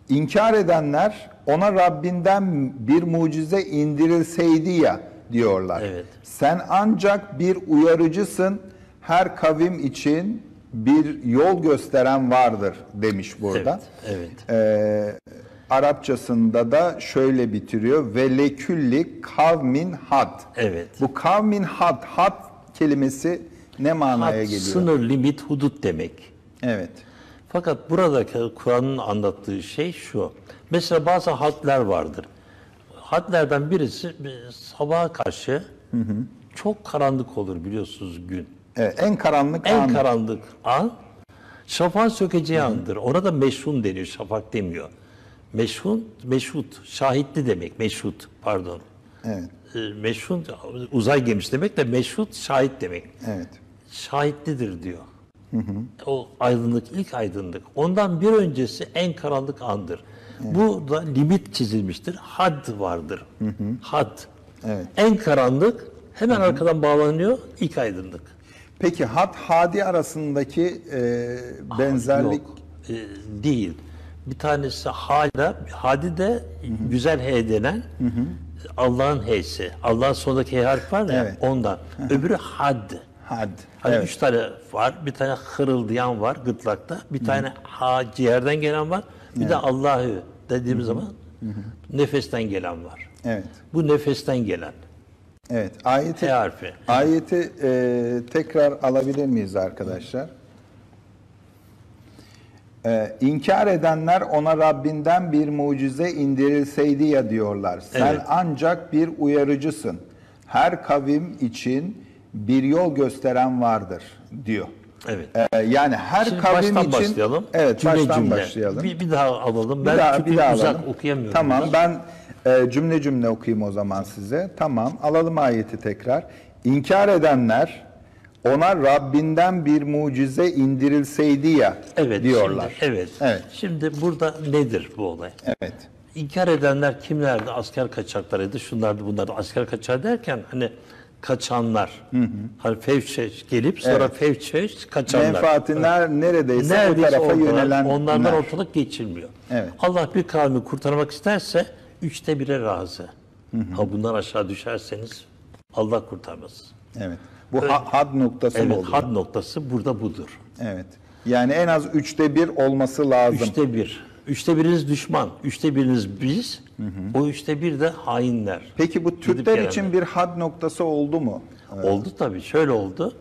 İnkar edenler ona Rabbinden bir mucize indirilseydi ya diyorlar. Evet. Sen ancak bir uyarıcısın. Her kavim için bir yol gösteren vardır demiş burada. Evet. Arapçasında da şöyle bitiriyor. Ve lekülli kavmin had. Evet. Bu kavmin had kelimesi ne manaya geliyor? Sınır, limit, hudut demek. Evet. Fakat buradaki Kur'an'ın anlattığı şey şu. Mesela bazı hadler vardır. Hadlerden birisi sabaha karşı çok karanlık olur biliyorsunuz gün. Evet, en karanlık Karanlık an şafağın sökeceği andır. Ona da meşhun deniyor, şafak demiyor. Meşhut, şahitli demek, pardon. Evet. Meşhun uzay gemisi demek de meşhut şahit demek. Evet. Şahitlidir diyor. O aydınlık, ilk aydınlık. Ondan bir öncesi en karanlık andır. Bu da limit çizilmiştir. Had vardır. Had. Evet. En karanlık hemen arkadan bağlanıyor ilk aydınlık. Peki had hadi arasındaki benzerlik Yok, değil. Bir tanesi hala, hadi de güzel H denen Allah'ın H'si. Allah'ın sonundaki H harfi var ya Evet. ondan. Öbürü had. had. Hani Evet. 3 tane var. Bir tane hırıldayan var gırtlakta. Bir tane ha ciğerden gelen var. Bir de Allah'ı dediğimiz zaman nefesten gelen var. Evet. Bu nefesten gelen Evet. H harfi. Ayeti tekrar alabilir miyiz arkadaşlar? İnkar edenler ona Rabbinden bir mucize indirilseydi ya diyorlar. Sen Evet. ancak bir uyarıcısın. Her kavim için bir yol gösteren vardır diyor. Evet. Yani her Şimdi kavim baştan için başlayalım. Evet, Cümle baştan cümle. başlayalım. Bir daha alalım. Bir Ben daha, çünkü bir daha uzak alalım. okuyamıyorum. Tamam, ben cümle cümle okuyayım o zaman size. Tamam, alalım ayeti tekrar. İnkar edenler ona Rabbinden bir mucize indirilseydi ya Evet, diyorlar. Şimdi, evet. Evet. Şimdi burada nedir bu olay? Evet. İnkar edenler kimlerdi? Asker kaçaklarıydı. Şunlardı bunlardı. Asker kaçağı derken hani kaçanlar. Hani fevçeş gelip sonra fevçeş kaçanlar. Menfaatler neredeyse o tarafa ortalar, yönelenler. onlardan ortalık geçilmiyor. Evet. Allah bir kavmi kurtarmak isterse 1/3'e razı. Ha bundan aşağı düşerseniz Allah kurtarmaz. Evet. Bu had noktası mı Evet, oluyor? had noktası burada budur. Evet. Yani en az 1/3 olması lazım. 1/3. 1/3'iniz düşman, 1/3'iniz biz, o 1/3 de hainler. Peki bu Gidip Türkler gelenler. için bir had noktası oldu mu? Oldu tabii, şöyle oldu.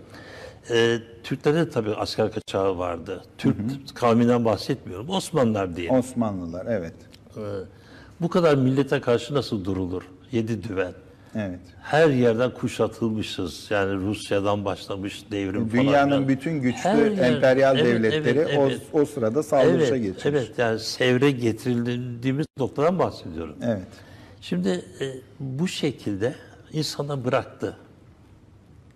Türklerde de tabii asker kaçağı vardı. Türk kavminden bahsetmiyorum. Osmanlılar diye. Osmanlılar, evet. Bu kadar millete karşı nasıl durulur? 7 düven. Evet. Her yerden kuşatılmışız. Yani Rusya'dan başlamış devrim falan. Dünyanın filan. bütün güçlü Her yer- emperyal evet, devletleri evet, evet. O sırada saldırışa Evet, geçmiş. evet. Yani sevre getirildiğimiz noktadan bahsediyorum. Evet. Şimdi bu şekilde insana bıraktı.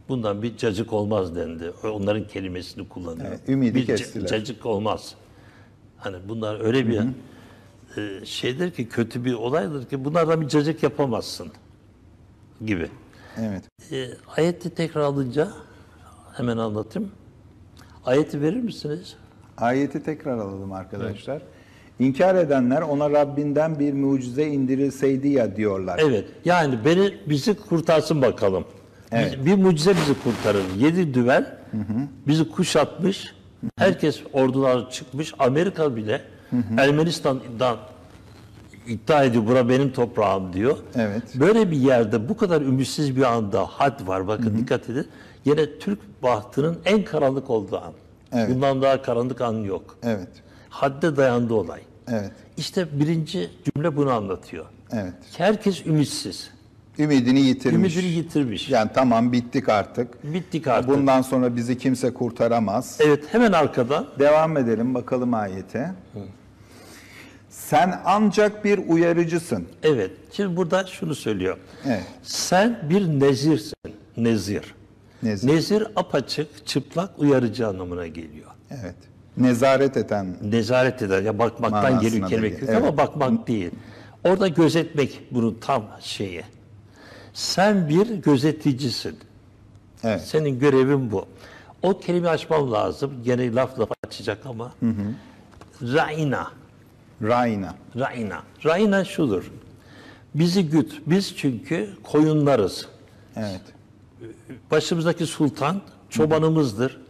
Bundan bir cacık olmaz dendi. Onların kelimesini kullanıyor. Evet, ümidi bir kestiler. cacık olmaz. Hani bunlar öyle bir şeydir ki, kötü bir olaydır ki bunlardan bir cacık yapamazsın gibi. Evet. Ayeti tekrar alınca hemen anlatayım. Ayeti verir misiniz? Ayeti tekrar alalım arkadaşlar. İnkar edenler ona Rabbinden bir mucize indirilseydi ya diyorlar. Evet. Yani bizi kurtarsın bakalım. Evet. Bir mucize bizi kurtarır. 7 düven bizi kuşatmış. Herkes ordular çıkmış. Amerika bile Ermenistan'dan iddia ediyor. Bura benim toprağım diyor. Evet. Böyle bir yerde bu kadar ümitsiz bir anda had var. Bakın dikkat edin. Yine Türk bahtının en karanlık olduğu an. Evet. Bundan daha karanlık an yok. Evet. Hadde dayandı olay. Evet. İşte birinci cümle bunu anlatıyor. Evet. Herkes ümitsiz. Ümidini yitirmiş. Ümidini yitirmiş. Yani tamam, bittik artık. Bittik artık. Bundan sonra bizi kimse kurtaramaz. Evet, hemen arkadan Devam edelim bakalım ayete. Sen ancak bir uyarıcısın. evet. Şimdi burada şunu söylüyor. Evet. Sen bir nezirsin. Nezir. Nezir. Nezir apaçık, çıplak uyarıcı anlamına geliyor. Evet. Nezaret eden. Nezaret eder. Ya bakmaktan Manasına geliyor da kelime geliyor. kötü ama Evet. bakmak değil. Orada gözetmek bunun tam şeyi. Sen bir gözeticisin. Evet. Senin görevin bu. O kelime açmam lazım. Gene laf açacak ama. Ra'ina. Rayna. Ra'ina. Ra'ina şudur. Bizi güt. Biz çünkü koyunlarız. Evet. Başımızdaki sultan çobanımızdır.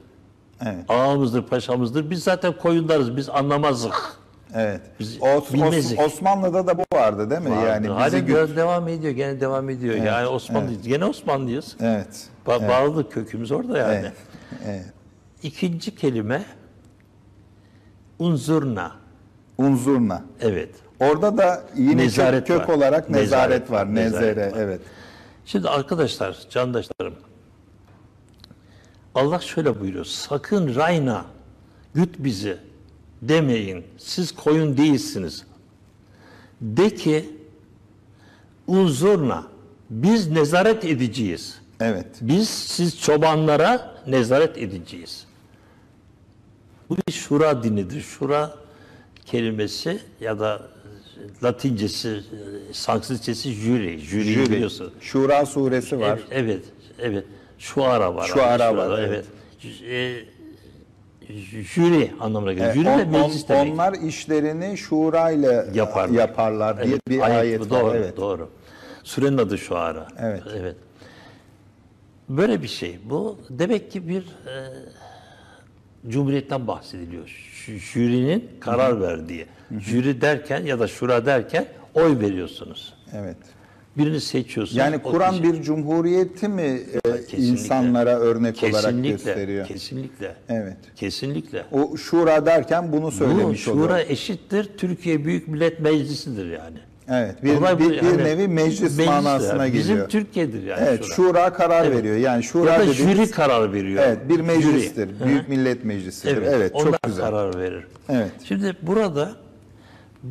Evet. Ağamızdır, paşamızdır. Biz zaten koyunlarız. Biz anlamazdık. Evet. Biz bilmezdik. Osmanlı'da da bu vardı değil mi? Yani Hala bizi devam ediyor. Gene devam ediyor. Yani Osmanlıyız. Gene Osmanlıyız. Evet. Bağlılık kökümüz orada yani. Evet. Evet. İkinci kelime unzurna. Unzurna. Evet. Orada da yine Nezaret kök var. olarak nezaret Nezaret var. var. Nezere. Nezaret var. Evet. Şimdi arkadaşlar, candaşlarım. Allah şöyle buyuruyor. Sakın Rayna, güt bizi demeyin. Siz koyun değilsiniz. De ki unzurna, biz nezaret edeceğiz. Evet. Biz siz çobanlara nezaret edeceğiz. Bu bir şura dinidir. Şura kelimesi ya da Latincesi, Sanskritçesi jüri. Jüriyi biliyorsun. Şura suresi var. Evet, evet. Şuara var. Şuara var, Evet. Jüri anlamına geliyor. Jüri de meclis demek. Onlar işlerini şura ile yaparlar diye bir ayet var. Doğru, Evet. doğru. Surenin adı Şuara. Evet. Evet. Böyle bir şey. Bu demek ki bir cumhuriyetten bahsediliyor. Jürinin karar verdiği. Jüri derken ya da şura derken oy veriyorsunuz. Evet. Birini seçiyorsunuz. Yani Kur'an bir cumhuriyeti mi insanlara örnek olarak gösteriyor? Kesinlikle. Evet. Kesinlikle. O şura derken bunu söylemiş oluyor. Şura eşittir Türkiye Büyük Millet Meclisi'dir yani. Evet. Bir nevi meclis manasına geliyor. Bizim Türkiye'dir yani. Evet. Şura karar veriyor. Yani şura ya da dediğimiz, jüri karar veriyor. evet, bir meclistir. Jüri. Büyük Millet Meclisi'dir. Evet. Onlar Çok güzel. karar verir. Evet. Şimdi burada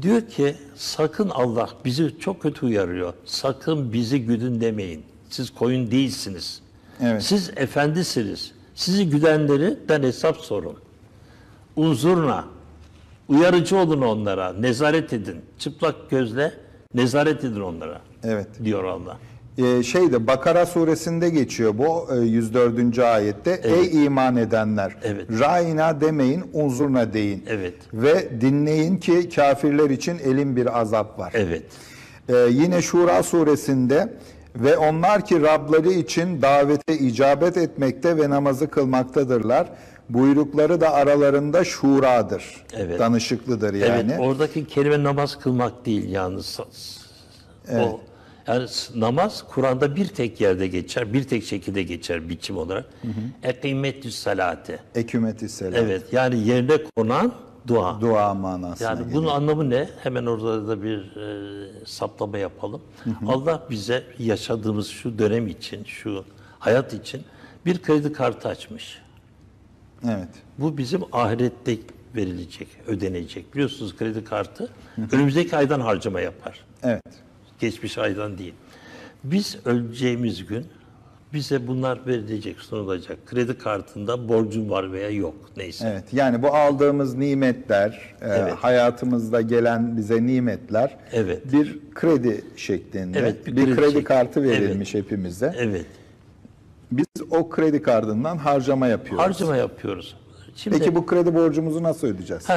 diyor ki sakın Allah bizi çok kötü uyarıyor. Sakın bizi güdün demeyin. Siz koyun değilsiniz. Evet. Siz efendisiniz. Sizi güdenlerden hesap sorun. Unzurna. Uyarıcı olun onlara. Nezaret edin. Çıplak gözle nezaret edin onlara. Evet. Diyor Allah. Bakara suresinde geçiyor bu 104. ayette. Ey iman edenler! Evet. Ra'ina demeyin, unzurna deyin. Evet. Ve dinleyin ki kafirler için elin bir azap var. Evet. Yine Şura suresinde ve onlar ki Rabları için davete icabet etmekte ve namazı kılmaktadırlar. Buyrukları da aralarında şuradır. Evet. Danışıklıdır yani. Evet, oradaki kelime namaz kılmak değil yalnız. Evet. Yani namaz Kur'an'da bir tek yerde geçer, bir tek şekilde geçer biçim olarak. Ekîmetü's salate. Ekümetü selam. Evet, yani yerine konan dua. Dua manasına Yani geliyor. bunun anlamı ne? Hemen orada da bir saptama yapalım. Allah bize yaşadığımız şu dönem için, şu hayat için bir kredi kartı açmış. Evet. Bu bizim ahirette verilecek, ödenecek. Biliyorsunuz kredi kartı önümüzdeki aydan harcama yapar. Evet. Geçmiş aydan değil. Biz öleceğimiz gün bize bunlar verilecek, sunulacak. Kredi kartında borcum var veya yok neyse. Evet. Yani bu aldığımız nimetler, Evet. hayatımızda gelen bize nimetler Evet. bir kredi şeklinde. Evet, bir bir kredi kredi kartı verilmiş hepimize. Evet. Biz o kredi kartından harcama yapıyoruz. Harcama yapıyoruz. Şimdi Peki bu kredi borcumuzu nasıl ödeyeceğiz?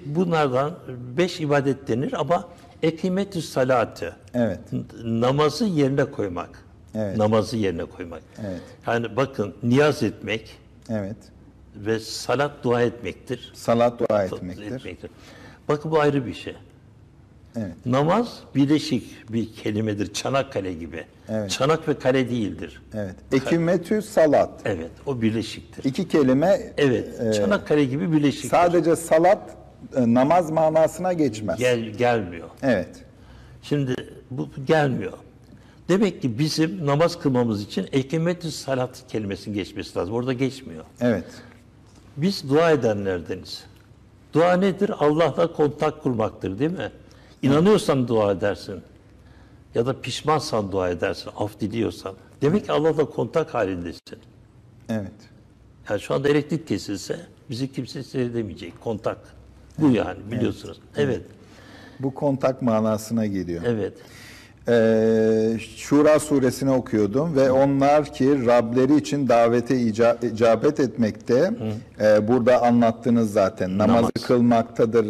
bunlardan 5 ibadet denir ama ekimetüs salatı. Evet. Namazı yerine koymak. Evet. Namazı yerine koymak. Evet. Yani bakın niyaz etmek Evet. ve salat dua etmektir. Salat dua etmektir. Bakın bu ayrı bir şey. Evet. Namaz birleşik bir kelimedir. Çanakkale gibi. Evet. Çanak ve kale değildir. Evet. Ekümetü salat. Evet, o birleşiktir. İki kelime Evet, Çanakkale gibi birleşiktir. sadece salat namaz manasına geçmez. Gelmiyor. Evet. Şimdi bu gelmiyor. Demek ki bizim namaz kılmamız için ekimetü salat kelimesinin geçmesi lazım. Orada geçmiyor. Evet. Biz dua edenlerdeniz. Dua nedir? Allah'la kontak kurmaktır değil mi? İnanıyorsan dua edersin. Ya da pişmansan dua edersin, af diliyorsan. Demek ki Allah'la kontak halindesin. Evet. Yani şu anda elektrik kesilse bizi kimse seyredemeyecek. Kontak. Bu yani biliyorsunuz. Evet. Bu kontak manasına geliyor. Evet. Şura suresini okuyordum ve onlar ki Rableri için davete icabet etmekte, burada anlattınız zaten, namazı kılmaktadır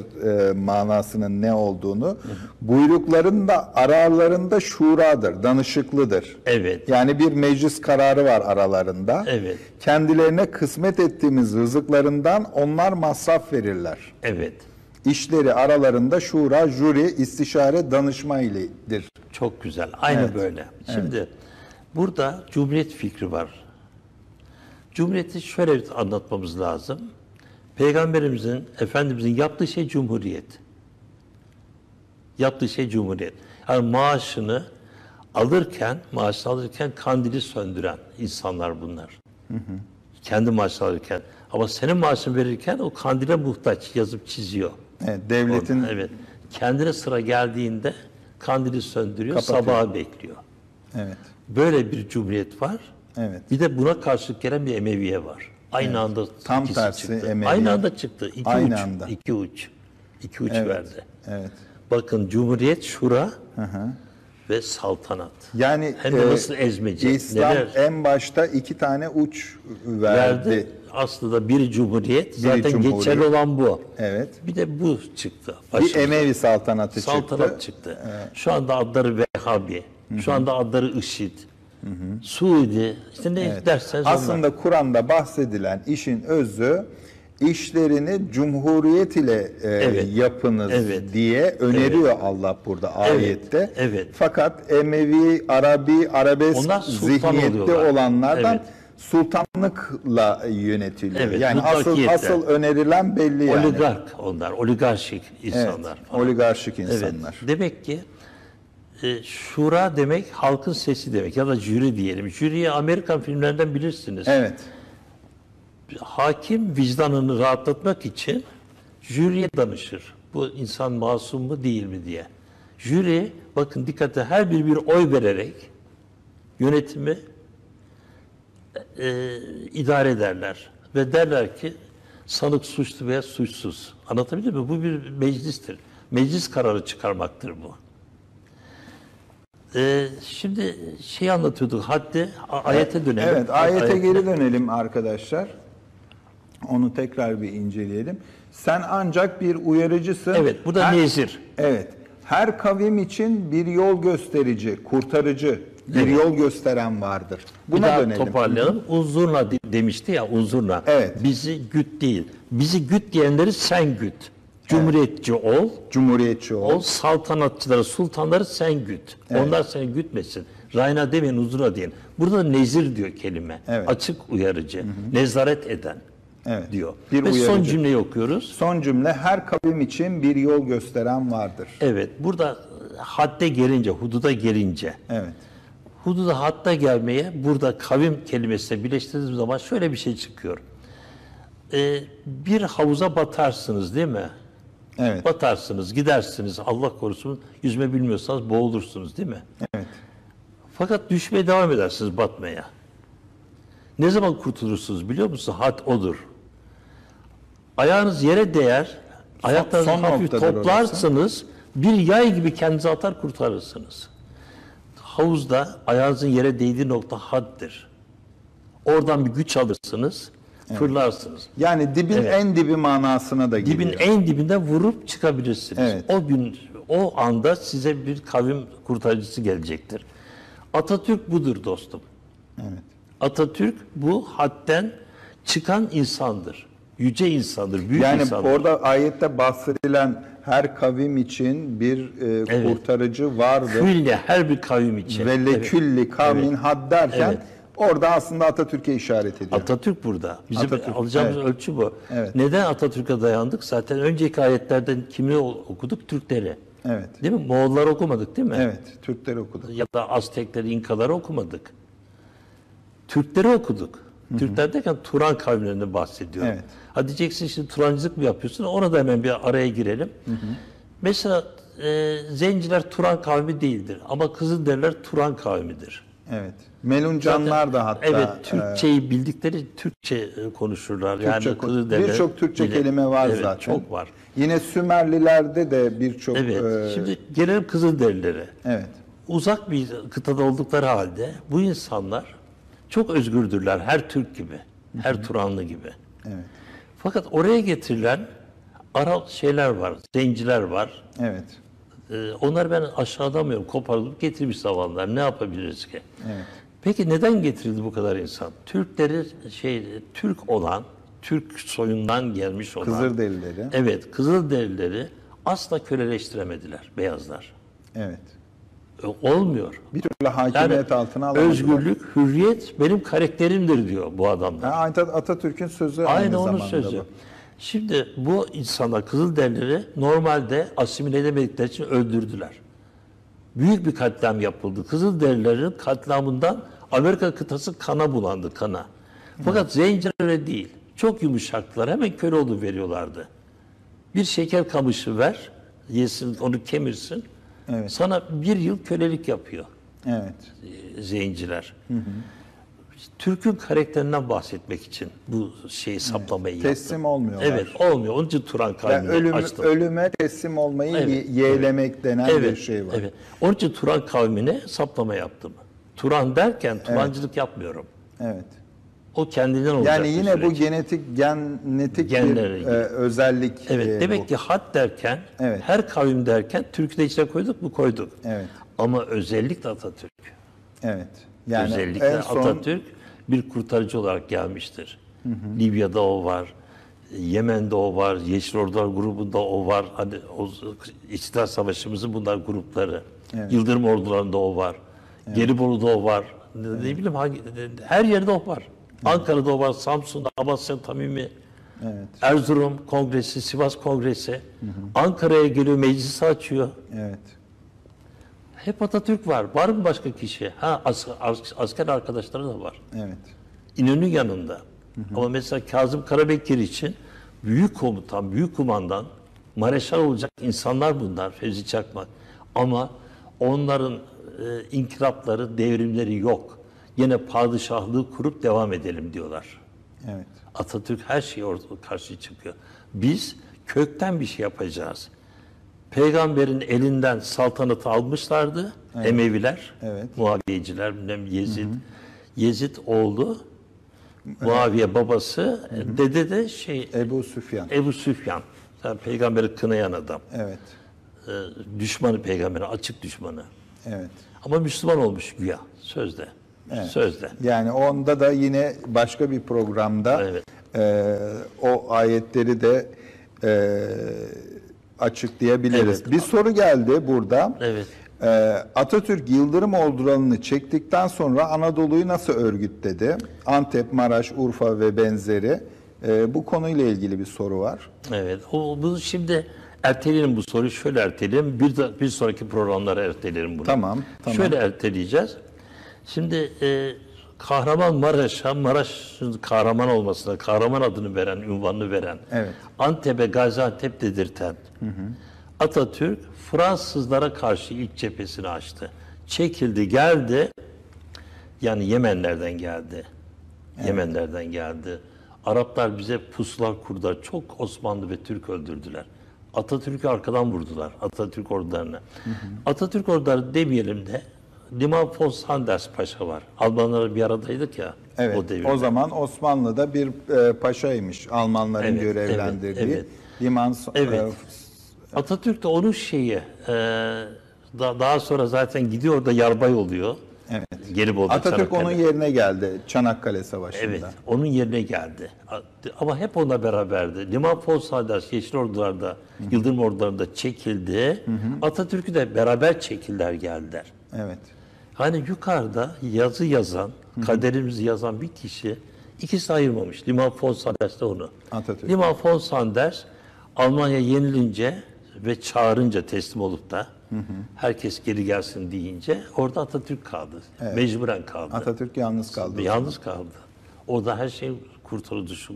manasının ne olduğunu. Buyrukların da aralarında şuradır, danışıklıdır. Evet. Yani bir meclis kararı var aralarında. Evet. Kendilerine kısmet ettiğimiz rızıklarından onlar masraf verirler. Evet. İşleri aralarında şura, jüri, istişare, danışma iledir. Çok güzel. Aynı Evet. böyle. Şimdi burada cumhuriyet fikri var. Cumhuriyeti şöyle anlatmamız lazım. Peygamberimizin, Efendimizin yaptığı şey cumhuriyet. Yaptığı şey cumhuriyet. Yani maaşını alırken kandili söndüren insanlar bunlar. Kendi maaşını alırken. Ama senin maaşını verirken o kandile muhtaç yazıp çiziyor. Evet, devletin Evet. Kendine sıra geldiğinde kandili söndürüyor, Kapatıyor. sabaha bekliyor. evet. Böyle bir cumhuriyet var. Evet. Bir de buna karşılık gelen bir Emeviye var. Aynı anda Tam ikisi tersi çıktı. Emeviye. Aynı anda çıktı. Aynı anda. İki uç Evet. verdi. Evet. Bakın Cumhuriyet, Şura ve saltanat. Yani Hem de nasıl ezmece. İslam neler en başta 2 tane uç verdi. Aslında biri Cumhuriyet, zaten Cumhuriyet. geçerli olan bu. Evet. Bir de bu çıktı. Bir başımıza. Emevi saltanatı Saltanat çıktı. Şu anda adları Vehhabi, şu anda adları IŞİD, Suudi, işte ne derseniz onlar. Aslında Kur'an'da bahsedilen işin özü, işlerini cumhuriyet ile yapınız diye öneriyor Allah burada ayette. evet. Fakat Emevi, Arabesk Onlar sultan zihniyette oluyorlar. olanlardan sultanlıkla yönetiliyor. Evet, yani mutlakiyette. asıl önerilen belli yani. Oligark onlar, oligarşik insanlar falan. Oligarşik insanlar. Evet. Demek ki şura demek halkın sesi demek ya da jüri diyelim. Jüriyi Amerikan filmlerinden bilirsiniz. Evet. Hakim vicdanını rahatlatmak için jüriye danışır. Bu insan masum mu değil mi diye. Jüri, bakın dikkate, her bir oy vererek yönetimi idare ederler. Ve derler ki sanık suçlu veya suçsuz. Anlatabildim mi? Bu bir meclistir. Meclis kararı çıkarmaktır bu. Şimdi şey anlatıyorduk, ayete dönelim. Evet, ayete geri dönelim arkadaşlar. Onu tekrar bir inceleyelim. Sen ancak bir uyarıcısın. Evet, burada nezir. Evet. Her kavim için bir yol gösterici, kurtarıcı, bir yol gösteren vardır. Buna bir daha dönelim. toparlayalım. Unzurna demişti ya, unzurna. Evet. Bizi güt değil. Bizi güt diyenleri sen güt. Cumhuriyetçi ol. Cumhuriyetçi ol. Saltanatçıları, sultanları sen güt. Onlar seni gütmesin. Rayna demeyin, unzurna deyin. Burada nezir diyor kelime. Evet. Açık uyarıcı. Nezaret eden diyor. Bir Ve son uyarıcı. cümleyi okuyoruz. Son cümle, her kavim için bir yol gösteren vardır. Evet. Burada hadde gelince, hududa gelince. Evet. Hududa hatta gelmeye burada kavim kelimesiyle birleştirdiğimiz zaman şöyle bir şey çıkıyor. Bir havuza batarsınız değil mi? Evet. Batarsınız, gidersiniz, Allah korusun, yüzme bilmiyorsanız boğulursunuz değil mi? Evet. Fakat düşmeye devam edersiniz batmaya. Ne zaman kurtulursunuz biliyor musunuz? Had odur. Ayağınız yere değer, ayaklarınızı son hafif noktadır toplarsınız, bir yay gibi kendinizi atar kurtarırsınız. Havuzda ayağınızın yere değdiği nokta haddir. Oradan bir güç alırsınız, fırlarsınız. Yani dibin en dibi manasına da geliyor. Dibin en dibinde vurup çıkabilirsiniz. Evet. O gün, o anda size bir kavim kurtarıcısı gelecektir. Atatürk budur dostum. Evet. Atatürk bu hadden çıkan insandır. Yüce insandır, büyük Yani insandır. orada ayette bahsedilen her kavim için bir kurtarıcı vardır. Külli, her bir kavim için. Ve lekülli kavmin had derken Evet. orada aslında Atatürk'e işaret ediyor. Atatürk burada. Bizim Atatürk, alacağımız ölçü bu. Evet. Neden Atatürk'e dayandık? Zaten önceki ayetlerden kimi okuduk? Türkleri. Evet. Değil mi? Moğolları okumadık değil mi? Evet, Türkleri okuduk. Ya da Aztekleri, İnkaları okumadık. Türkleri okuduk. Türkler derken Turan kavimlerinden bahsediyorum. Evet. Ha diyeceksin şimdi Turancılık mı yapıyorsun? Ona da hemen bir araya girelim. Mesela Zenciler Turan kavmi değildir. Ama Kızılderililer Turan kavmidir. Evet. Meluncanlar da hatta. Evet, Türkçeyi bildikleri Türkçe konuşurlar. Yani Kızılderililer birçok Türkçe dili. kelime var Evet, zaten. çok var. Yine Sümerlilerde de birçok. Evet. Şimdi gelelim Kızılderililere. Evet. Uzak bir kıtada oldukları halde bu insanlar çok özgürdürler. Her Türk gibi, her Turanlı gibi. Evet. Fakat oraya getirilen Arap şeyler var, zenciler var. Evet. Onları ben aşağıdamıyorum, koparılıp getirmiş zavallılar. Ne yapabiliriz ki? Evet. Peki neden getirildi bu kadar insan? Türkleri Türk olan, Türk soyundan gelmiş olan. Kızılderilileri. Evet, Kızılderilileri asla köleleştiremediler beyazlar. Evet. Olmuyor. Bir türlü hakimiyet altına alamadılar. Özgürlük, hürriyet benim karakterimdir diyor bu adamlar. Atatürk'ün sözü aynı Aynı onun zamanda sözü. bu. Şimdi bu insanlar Kızılderilileri normalde asimile edemedikleri için öldürdüler. Büyük bir katliam yapıldı. Kızılderililerin katliamından Amerika kıtası kana bulandı, kana. Fakat Zenciler öyle değil. Çok yumuşaktılar. Hemen Köroğlu veriyorlardı. Bir şeker kamışı ver, yesin, onu kemirsin. Evet. Sana 1 yıl kölelik yapıyor Evet. Zenciler. Türk'ün karakterinden bahsetmek için bu şeyi saplamayı yaptım. Teslim olmuyorlar. Evet, olmuyor. Onun için Turan Yani kavmini açtım. ölüme teslim olmayı yeğlemek denen bir şey var. Evet. Onun için Turan kavmine saplama yaptım. Turan derken Turancılık yapmıyorum. Evet. O kendinden olacak Yani bir yine süreç. bu genetik Genlerle bir ilgili. özellik. Evet, demek bu. ki hat derken, Evet. her kavim derken Türk'ü de içine koyduk mu koyduk. Evet. Ama özellikle Atatürk. Evet. Yani Özellikle en son Atatürk bir kurtarıcı olarak gelmiştir. Libya'da o var, Yemen'de o var, Yeşil Ordular grubunda o var. Hani o İstiklal Savaşımızın bunlar grupları. Yıldırım ordularında o var. Gelibolu'da o var. Ne bileyim her yerde o var. Ankara'da o var, Samsun'da, Amasya Tamimi, Erzurum Kongresi, Sivas Kongresi. Ankara'ya geliyor, meclisi açıyor. evet. Hep Atatürk var. Var mı başka kişi? Asker arkadaşları da var. Evet. İnönü yanında. Ama mesela Kazım Karabekir için büyük komutan, büyük kumandan, mareşal olacak insanlar bunlar, Fevzi Çakmak. Ama onların inkılapları, devrimleri yok. Yine padişahlığı kurup devam edelim diyorlar. Evet. Atatürk her şeye orada karşı çıkıyor. Biz kökten bir şey yapacağız. Peygamberin elinden saltanatı almışlardı Emeviler, Evet. Muaviyeciler, bilmem Yezid. Yezid oğlu, Muaviye babası, dede de Ebu Süfyan. Ebu Süfyan. Yani peygamberi kınayan adam. Evet. Düşmanı peygamberi, açık düşmanı. Evet. Ama Müslüman olmuş güya, sözde. Sözde. Yani onda da yine başka bir programda Evet. o ayetleri de açıklayabiliriz. Evet. Bir soru geldi burada. Evet. Atatürk Yıldırım ordularını çektikten sonra Anadolu'yu nasıl örgütledi? Antep, Maraş, Urfa ve benzeri. Bu konuyla ilgili bir soru var. Evet. Bunu şimdi erteleyelim bu soruyu. Şöyle erteleyelim. Bir sonraki programlara erteleyelim bunu. Tamam. Şöyle erteleyeceğiz. Şimdi Kahramanmaraş'a, Maraş'ın kahraman olmasına, kahraman adını veren, ünvanını veren, Evet. Antep'e Gaziantep dedirten Atatürk Fransızlara karşı ilk cephesini açtı. Çekildi, geldi. Yani Yemenlerden geldi. Yemenlerden geldi. Araplar bize pusular kurdular. Çok Osmanlı ve Türk öldürdüler. Atatürk'ü arkadan vurdular. Atatürk ordularına. Atatürk orduları demeyelim de Liman von Sanders Paşa var. Almanlarla bir aradaydık ya Evet. o devirde. O zaman Osmanlı'da bir paşaymış Almanların Evet, görevlendirdiği. evet, evet. Liman Evet. Atatürk de onun şeyi daha sonra zaten gidiyor da yarbay oluyor. Evet. Gelibolu'da Atatürk Çanakkale. onun yerine geldi Çanakkale Savaşı'nda. Evet, onun yerine geldi. Ama hep onunla beraberdi. Liman von Sanders Yeşil Ordular'da, Yıldırım Orduları'nda çekildi. Atatürk'ü de beraber çekildiler, geldiler. Evet. Hani yukarıda yazı yazan, kaderimizi yazan bir kişi ikisi ayırmamış. Liman von Sanders de onu. Atatürk. Liman von Sanders Almanya yenilince ve çağırınca teslim olup da herkes geri gelsin deyince orada Atatürk kaldı. Mecburen kaldı. Atatürk yalnız kaldı. Yalnız kaldı. Orada her şey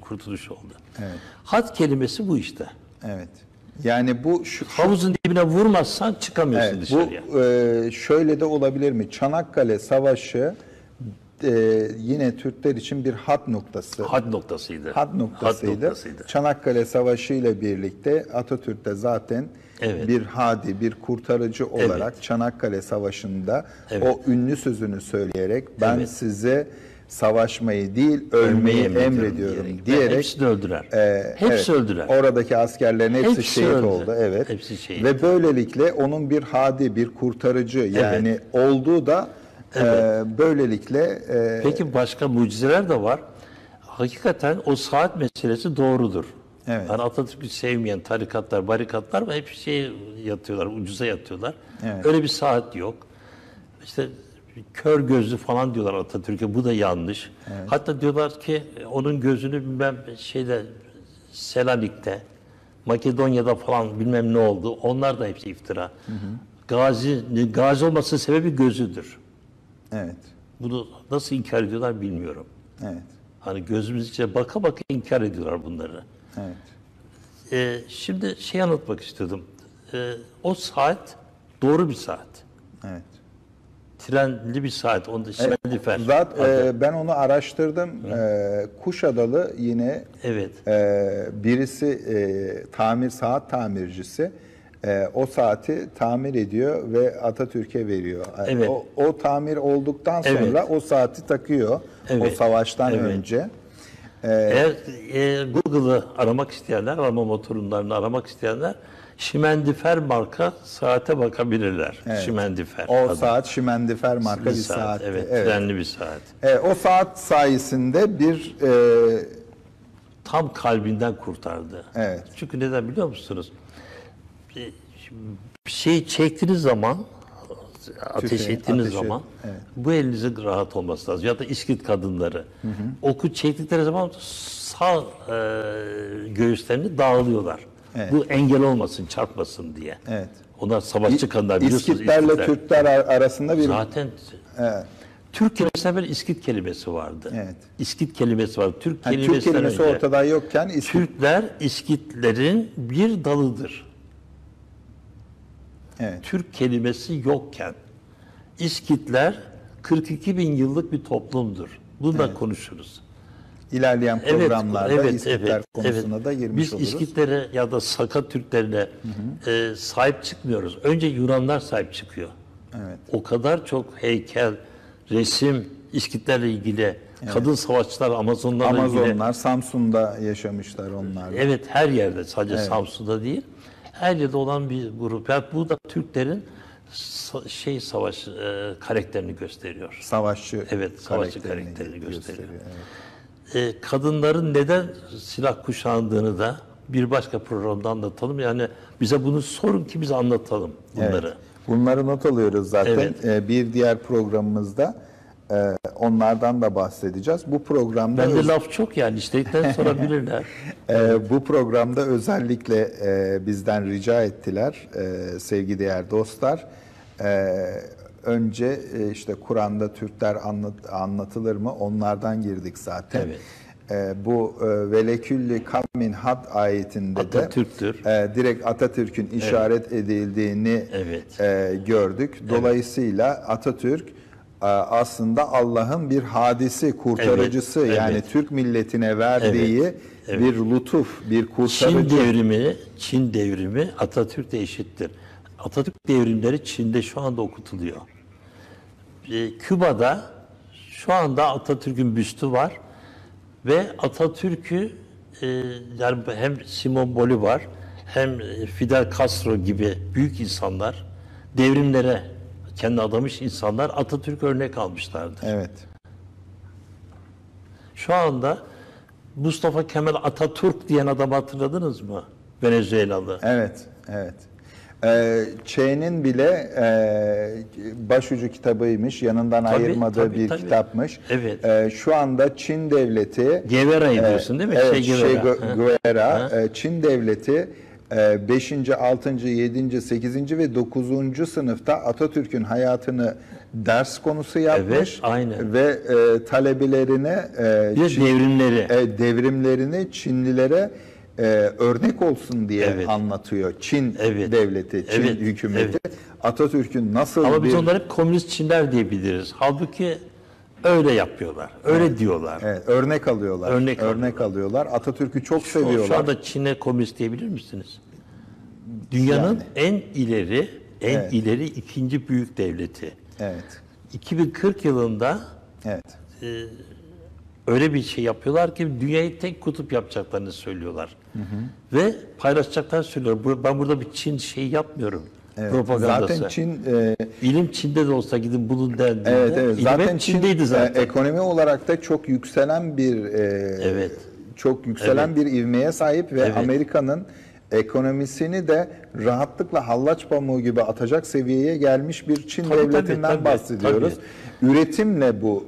kurtuluş oldu. Evet. Hat kelimesi bu işte. Evet. Yani bu Havuzun dibine vurmazsan çıkamıyorsun evet, dışarıya. bu şöyle de olabilir mi? Çanakkale Savaşı yine Türkler için bir hat noktası. Had noktasıydı. Hat noktasıydı. Çanakkale Savaşı ile birlikte Atatürk de zaten bir hadi, bir kurtarıcı olarak Çanakkale Savaşı'nda o ünlü sözünü söyleyerek ben size savaşmayı değil ölmeyi emrediyorum diyerek hepsini öldürer. Hepsi öldürer. Oradaki askerlerin hepsi şehit öldü. oldu. Evet. Hepsi şehit. Ve böylelikle onun bir hadi, bir kurtarıcı yani olduğu da böylelikle Peki başka mucizeler de var. Hakikaten o saat meselesi doğrudur. Evet. Yani Atatürk'ü sevmeyen tarikatlar, barikatlar var. Hep yatıyorlar, ucuza yatıyorlar. Evet. Öyle bir saat yok. İşte kör gözlü falan diyorlar Atatürk'e. Bu da yanlış. Hatta diyorlar ki onun gözünü bilmem Selanik'te, Makedonya'da falan bilmem ne oldu. Onlar da hepsi iftira. Gazi olmasının sebebi gözüdür. evet. Bunu nasıl inkar ediyorlar bilmiyorum. Evet. Hani gözümüz içine baka baka inkar ediyorlar bunları. Evet. Şimdi anlatmak istiyordum. O saat doğru bir saat. Evet. trenli bir saat. Onu da Şimendifer. Ben onu araştırdım. Kuşadalı yine Evet. birisi saat tamircisi. O saati tamir ediyor ve Atatürk'e veriyor. Evet. O tamir olduktan sonra o saati takıyor. Evet. O savaştan Evet. önce. Eğer Google'ı aramak isteyenler, arama motorlarını aramak isteyenler Şimendifer marka saate bakabilirler. Şimendifer. O saat Şimendifer marka bir saat. Evet, trenli bir saat. O saat sayesinde bir Tam kalbinden kurtardı. Evet. Çünkü neden biliyor musunuz? Bir şey çektiğiniz zaman, ateş ettiğiniz zaman bu elinizin rahat olması lazım. Ya da İskit kadınları. Oku çektikleri zaman sağ göğüslerini dağılıyorlar. Bu engel olmasın, çarpmasın diye. Evet. Onlar savaşçı kadınlar biliyorsunuz. İskitlerle Türkler arasında bir Zaten Türk kelimesinden beri İskit kelimesi vardı. Evet. İskit kelimesi vardı. Türk Türk kelimesinden kelimesi önce. ortada yokken Türkler İskitlerin bir dalıdır. Evet. Türk kelimesi yokken İskitler 42 bin yıllık bir toplumdur. Bunu da konuşuruz. ilerleyen programlarda İskitler konusuna da girmiş Biz oluruz. İskitlere ya da Saka Türklerine sahip çıkmıyoruz. Önce Yunanlar sahip çıkıyor. Evet. O kadar çok heykel, resim İskitlerle ilgili, kadın savaşçılar Amazonlarla ilgili. Amazonlar Samsun'da yaşamışlar onlar. Evet, her yerde, sadece Samsun'da değil. Her yerde olan bir grup. Yani bu da Türklerin savaş karakterini gösteriyor. Savaşçı Evet, savaşçı karakterini gösteriyor. Evet. Kadınların neden silah kuşandığını da bir başka programda anlatalım. Yani bize bunu sorun ki biz anlatalım bunları. Evet. Bunları not alıyoruz zaten. Evet. Bir diğer programımızda onlardan da bahsedeceğiz. Bu programda Bende laf çok yani istedikten sonra bilirler. bu programda özellikle bizden rica ettiler sevgili dostlar. Önce işte Kur'an'da Türkler anlatılır mı? Onlardan girdik zaten. Evet. Bu velekülli kavmin had ayetinde Atatürk'tür. Direkt Atatürk'ün işaret edildiğini gördük. Dolayısıyla Atatürk aslında Allah'ın bir hadisi, kurtarıcısı. Yani Türk milletine verdiği bir lütuf, bir kurtarıcı. Çin devrimi Atatürk'le eşittir. Atatürk devrimleri Çin'de şu anda okutuluyor. Küba'da şu anda Atatürk'ün büstü var ve Atatürk'ü yani hem Simon Bolivar hem Fidel Castro gibi büyük insanlar devrimlere kendi adamış insanlar Atatürk örnek almışlardır. Evet. Şu anda Mustafa Kemal Atatürk diyen adamı hatırladınız mı? Venezuelalı. Evet, evet. Ç'nin bile başucu kitabıymış, yanından ayırmadığı bir kitapmış. Evet. Şu anda Çin devleti... Guevara'yı diyorsun değil mi? Evet, Guevara. Çin devleti 5. 6. 7. 8. ve 9. sınıfta Atatürk'ün hayatını ders konusu yapmış. Evet, aynen. Ve talebelerine devrimlerini Çinlilere örnek olsun diye anlatıyor. Çin devleti, Çin hükümeti. Atatürk'ün nasıl Ama biz onları hep komünist Çinler diye biliriz. Halbuki öyle yapıyorlar. Öyle diyorlar. Evet, örnek alıyorlar. Örnek alıyorlar. Atatürk'ü çok seviyorlar. Şu anda Çin'e komünist diyebilir misiniz? Dünyanın en ileri ikinci büyük devleti. Evet. 2040 yılında öyle bir şey yapıyorlar ki dünyayı tek kutup yapacaklarını söylüyorlar. Ve paylaşacaklarını söylüyorlar. Ben burada bir Çin şeyi yapmyorum. Propagandası. Zaten Çin İlim Çin'de de olsa gidin bulun dendiğinde. Evet. Zaten Çin'deydi zaten. Ekonomi olarak da çok yükselen bir ivmeye sahip ve Amerika'nın ekonomisini de rahatlıkla hallaç pamuğu gibi atacak seviyeye gelmiş bir Çin devletinden bahsediyoruz. Üretimle bu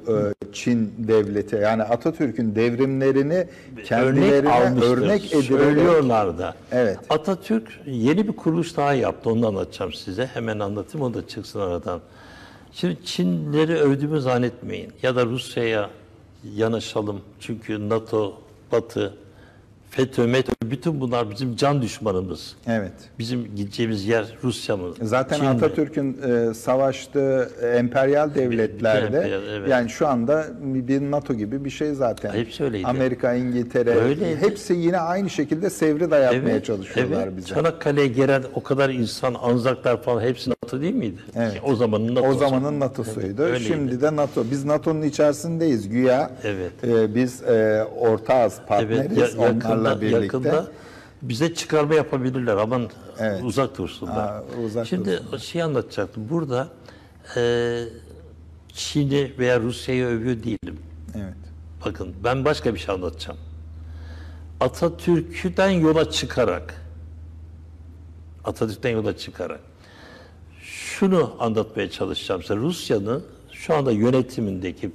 Çin devleti, yani Atatürk'ün devrimlerini kendilerine örnek söylüyorlar da. Evet. Atatürk yeni bir kuruluş daha yaptı. Onu anlatacağım size. Hemen anlatayım. O da çıksın aradan. Şimdi Çinleri övdüğümü zannetmeyin. Ya da Rusya'ya yanaşalım. Çünkü NATO, Batı FETÖ, METÖ, bütün bunlar bizim can düşmanımız. Evet. Bizim gideceğimiz yer Rusya mı? Zaten Çin mi? Atatürk'ün savaştığı emperyal devletlerde evet. yani şu anda bir NATO gibi bir şey zaten. Hepsi öyleydi. Amerika, İngiltere Öyleydi. hepsi yine aynı şekilde sevri dayatmaya Evet, çalışıyorlar evet. bize. Çanakkale'ye gelen o kadar insan, Anzaklar falan hepsi NATO değil miydi? Evet. O zamanın NATO'su. O zamanın NATO'suydu. Evet, öyleydi. Şimdi de NATO. Biz NATO'nun içerisindeyiz güya. Evet. Biz Orta Az partneriz Evet, onlarla birlikte. yakında bize çıkarma yapabilirler. Aman Evet. uzak dursunlar. Uzak Şimdi dursunlar. şey anlatacaktım. Burada Çin'i veya Rusya'yı övüyor değilim. Evet. Bakın ben başka bir şey anlatacağım. Atatürk'ten yola çıkarak şunu anlatmaya çalışacağım size. Rusya'nın şu anda yönetimindeki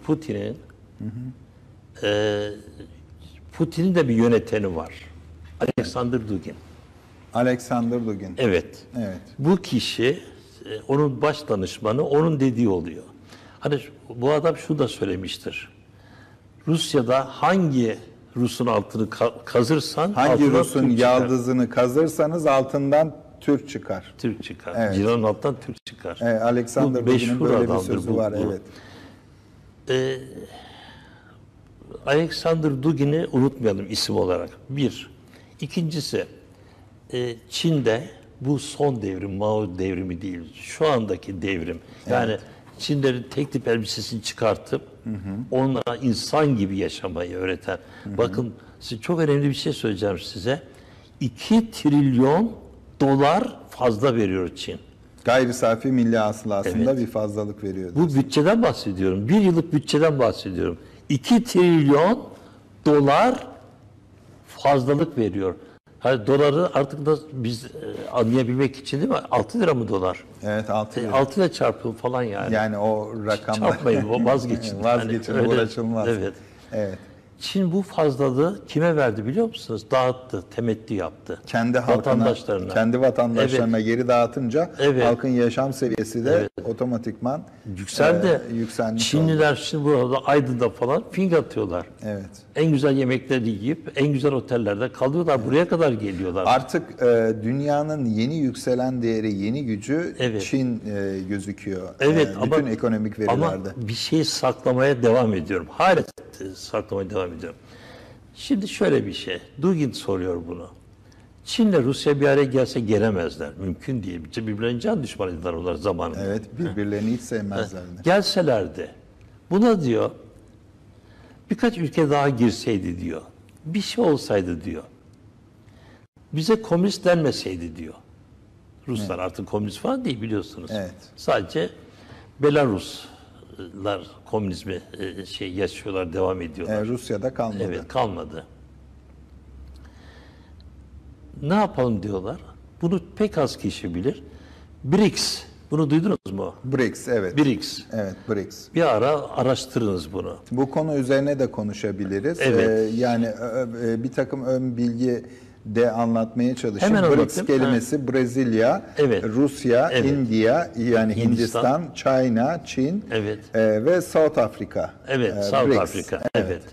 Putin'in de bir yöneteni var. Alexander Dugin. Alexander Dugin. Evet. Evet. Bu kişi onun baş danışmanı, onun dediği oluyor. Hani bu adam şunu da söylemiştir. Rusya'da hangi Rus'un altını kazırsan Hangi altından Rus'un Türk çıkar. yaldızını kazırsanız altından Türk çıkar. Türk çıkar. Evet. Cilanın altından Türk çıkar. Alexander Bu Dugin'in meşhur böyle bir adamdır, sözü bu- var. bu. Evet. Alexander Dugin'i unutmayalım isim olarak. Bir. İkincisi, Çin'de bu son devrim, Mao devrimi değil, şu andaki devrim. Yani Çinlerin tek tip elbisesini çıkartıp onlara insan gibi yaşamayı öğreten. Bakın size çok önemli bir şey söyleyeceğim size. 2 trilyon dolar fazla veriyor Çin. Gayri safi milli hasılasında Evet. bir fazlalık veriyordu. Bu bütçeden bahsediyorum. Bir yıllık bütçeden bahsediyorum. 2 trilyon dolar fazlalık veriyor. Hani doları artık da biz anlayabilmek için değil mi? 6 lira mı dolar? Evet 6 lira. 6 ile çarpın falan yani. Yani o rakamlar. Çarpmayın, vazgeçin. Vazgeçin, Hani öyle- uğraşılmaz. Evet. Evet. Çin bu fazlalığı kime verdi biliyor musunuz? Dağıttı, temettü yaptı. Kendi halkına, Vatandaşlarına. kendi vatandaşlarına geri dağıtınca Evet. halkın yaşam seviyesi de otomatikman Yükseldi. yükselmiş oldu. Çinliler şimdi burada Aydın'da falan fing atıyorlar. Evet. En güzel yemekleri yiyip en güzel otellerde kalıyorlar. Buraya kadar geliyorlar. Artık dünyanın yeni yükselen değeri, yeni gücü Evet. Çin gözüküyor. Evet bütün ekonomik ama verilerde. bir şeyi saklamaya devam ediyorum. Hala saklamaya devam ediyorum. Şimdi şöyle bir şey. Dugin soruyor bunu. Çin'le Rusya bir araya gelse gelemezler. Mümkün değil. Birbirlerinin can düşmanıydılar onlar zamanında. Evet, birbirlerini hiç sevmezlerdi. Gelselerdi. Buna diyor birkaç ülke daha girseydi diyor. Bir şey olsaydı diyor. Bize komünist denmeseydi diyor. Ruslar artık komünist falan değil biliyorsunuz. Evet. Sadece Belaruslar komünizmi yaşıyorlar, devam ediyorlar. Rusya'da kalmadı. Evet, kalmadı. Ne yapalım diyorlar. Bunu pek az kişi bilir. BRICS, bunu duydunuz mu? BRICS, evet. BRICS. Evet, BRICS. Bir ara araştırınız bunu. Bu konu üzerine de konuşabiliriz. Evet. Yani bir takım ön bilgi de anlatmaya çalışayım. Hemen BRICS anlatayım. kelimesi Brezilya, Evet. Rusya, Evet. India yani Hindistan. Hindistan, China, Çin Evet. Ve South Afrika. Evet, South BRICS. Afrika. Evet.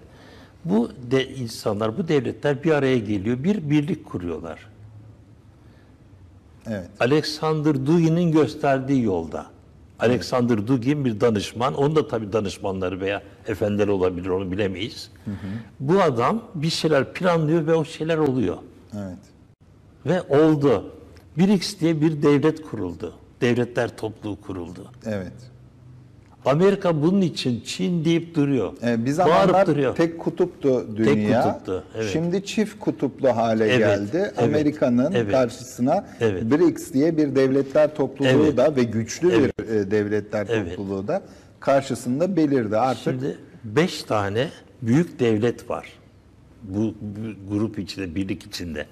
Bu insanlar, bu devletler bir araya geliyor, bir birlik kuruyorlar. Evet. Alexander Dugin'in gösterdiği yolda. Alexander Dugin bir danışman, onun da tabii danışmanları veya efendileri olabilir, onu bilemeyiz. Bu adam bir şeyler planlıyor ve o şeyler oluyor. Evet. Ve oldu. BRICS diye bir devlet kuruldu. Devletler topluluğu kuruldu. Evet. Amerika bunun için Çin deyip duruyor. Bir Bağırıp zamanlar duruyor. tek kutuptu dünya. kutuptu, evet. Şimdi çift kutuplu hale Evet, geldi. evet, Amerika'nın evet. karşısına Evet. BRICS diye bir devletler topluluğu Evet. da ve güçlü Evet. bir devletler Evet. topluluğu da karşısında belirdi. Artık Şimdi 5 tane büyük devlet var. Bu grup içinde, birlik içinde.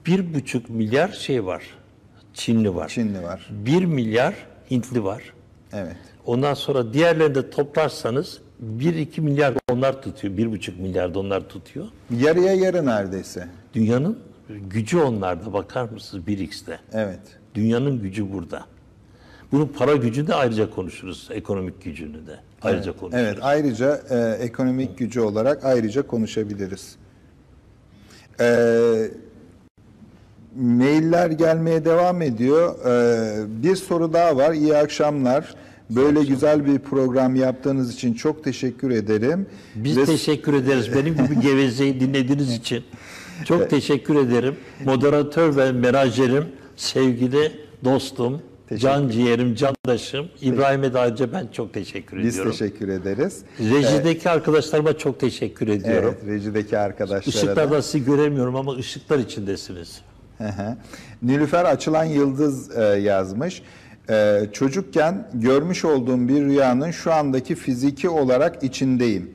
1,5 milyar şey var. Çinli var. Çinli var. 1 milyar Hintli var. Evet. Ondan sonra diğerlerini de toplarsanız 1-2 milyar da onlar tutuyor. 1,5 milyar da onlar tutuyor. Yarıya yarı neredeyse. Dünyanın gücü onlarda, bakar mısınız BRICS'te? Evet. Dünyanın gücü burada. Bunun para gücünü de ayrıca konuşuruz. Ekonomik gücünü de ayrıca konuşuruz. Evet, ayrıca ekonomik gücü olarak ayrıca konuşabiliriz. Mailler gelmeye devam ediyor. Bir soru daha var. İyi akşamlar. Böyle güzel bir program yaptığınız için çok teşekkür ederim. Biz teşekkür ederiz. Benim gibi gevezeyi dinlediğiniz için. Çok teşekkür ederim. Moderatör ve menajerim, sevgili dostum, can ciğerim, candaşım İbrahim'e de ayrıca ben çok teşekkür ediyorum. Biz teşekkür ederiz. Rejideki arkadaşlarıma çok teşekkür ediyorum. Evet, rejideki arkadaşlara Işıklarda da. sizi göremiyorum ama ışıklar içindesiniz. Nilüfer Açılan Yıldız yazmış. Çocukken görmüş olduğum bir rüyanın şu andaki fiziki olarak içindeyim.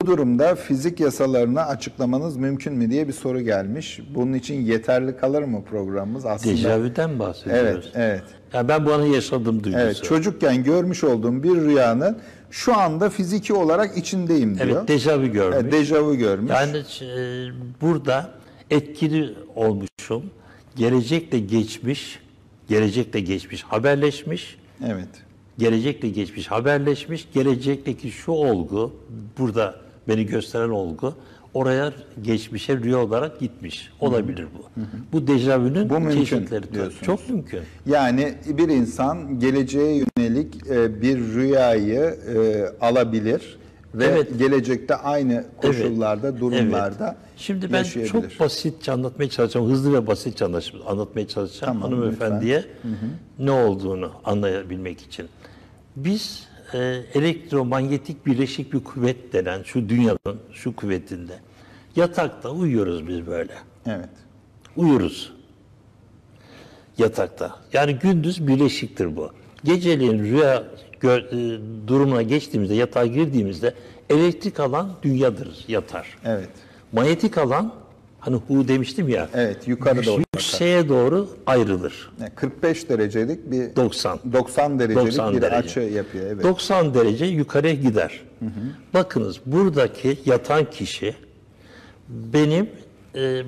Bu durumda fizik yasalarını açıklamanız mümkün mü diye bir soru gelmiş. Bunun için yeterli kalır mı programımız? Aslında Dejavüden bahsediyoruz. Evet. Yani ben bu anı yaşadım duygusu. Evet, çocukken görmüş olduğum bir rüyanın şu anda fiziki olarak içindeyim diyor. Evet, dejavu görmüş. Evet, dejavu görmüş. Yani burada etkili olmuşum. Gelecekle geçmiş haberleşmiş. Evet. Gelecekle geçmiş haberleşmiş. Gelecekteki şu olgu, burada beni gösteren olgu, oraya geçmişe rüya olarak gitmiş. Olabilir bu. Bu dejavünün Bu mümkün çeşitleri. diyorsunuz. Çok mümkün. Yani bir insan geleceğe yönelik bir rüyayı alabilir ve Evet. gelecekte aynı koşullarda, durumlarda Evet. Şimdi ben yaşayabilir. çok basitçe anlatmaya çalışacağım. Hızlı ve basitçe anlatmaya çalışacağım. Tamam, Hanımefendiye ne olduğunu anlayabilmek için. Biz elektromanyetik birleşik bir kuvvet denen şu dünyanın şu kuvvetinde yatakta uyuyoruz biz böyle. Evet. Uyuruz. Yatakta. Yani gündüz birleşiktir bu. Geceleyin rüya durumuna geçtiğimizde, yatağa girdiğimizde elektrik alan dünyadır, yatar. Evet. Manyetik alan, hani hu demiştim ya, Evet, yukarı doğru yükseğe doğru ayrılır. 45 derecelik bir 90 derecelik 90 bir derece. açı yapıyor. Evet. 90 derece yukarıya gider. Bakınız buradaki yatan kişi benim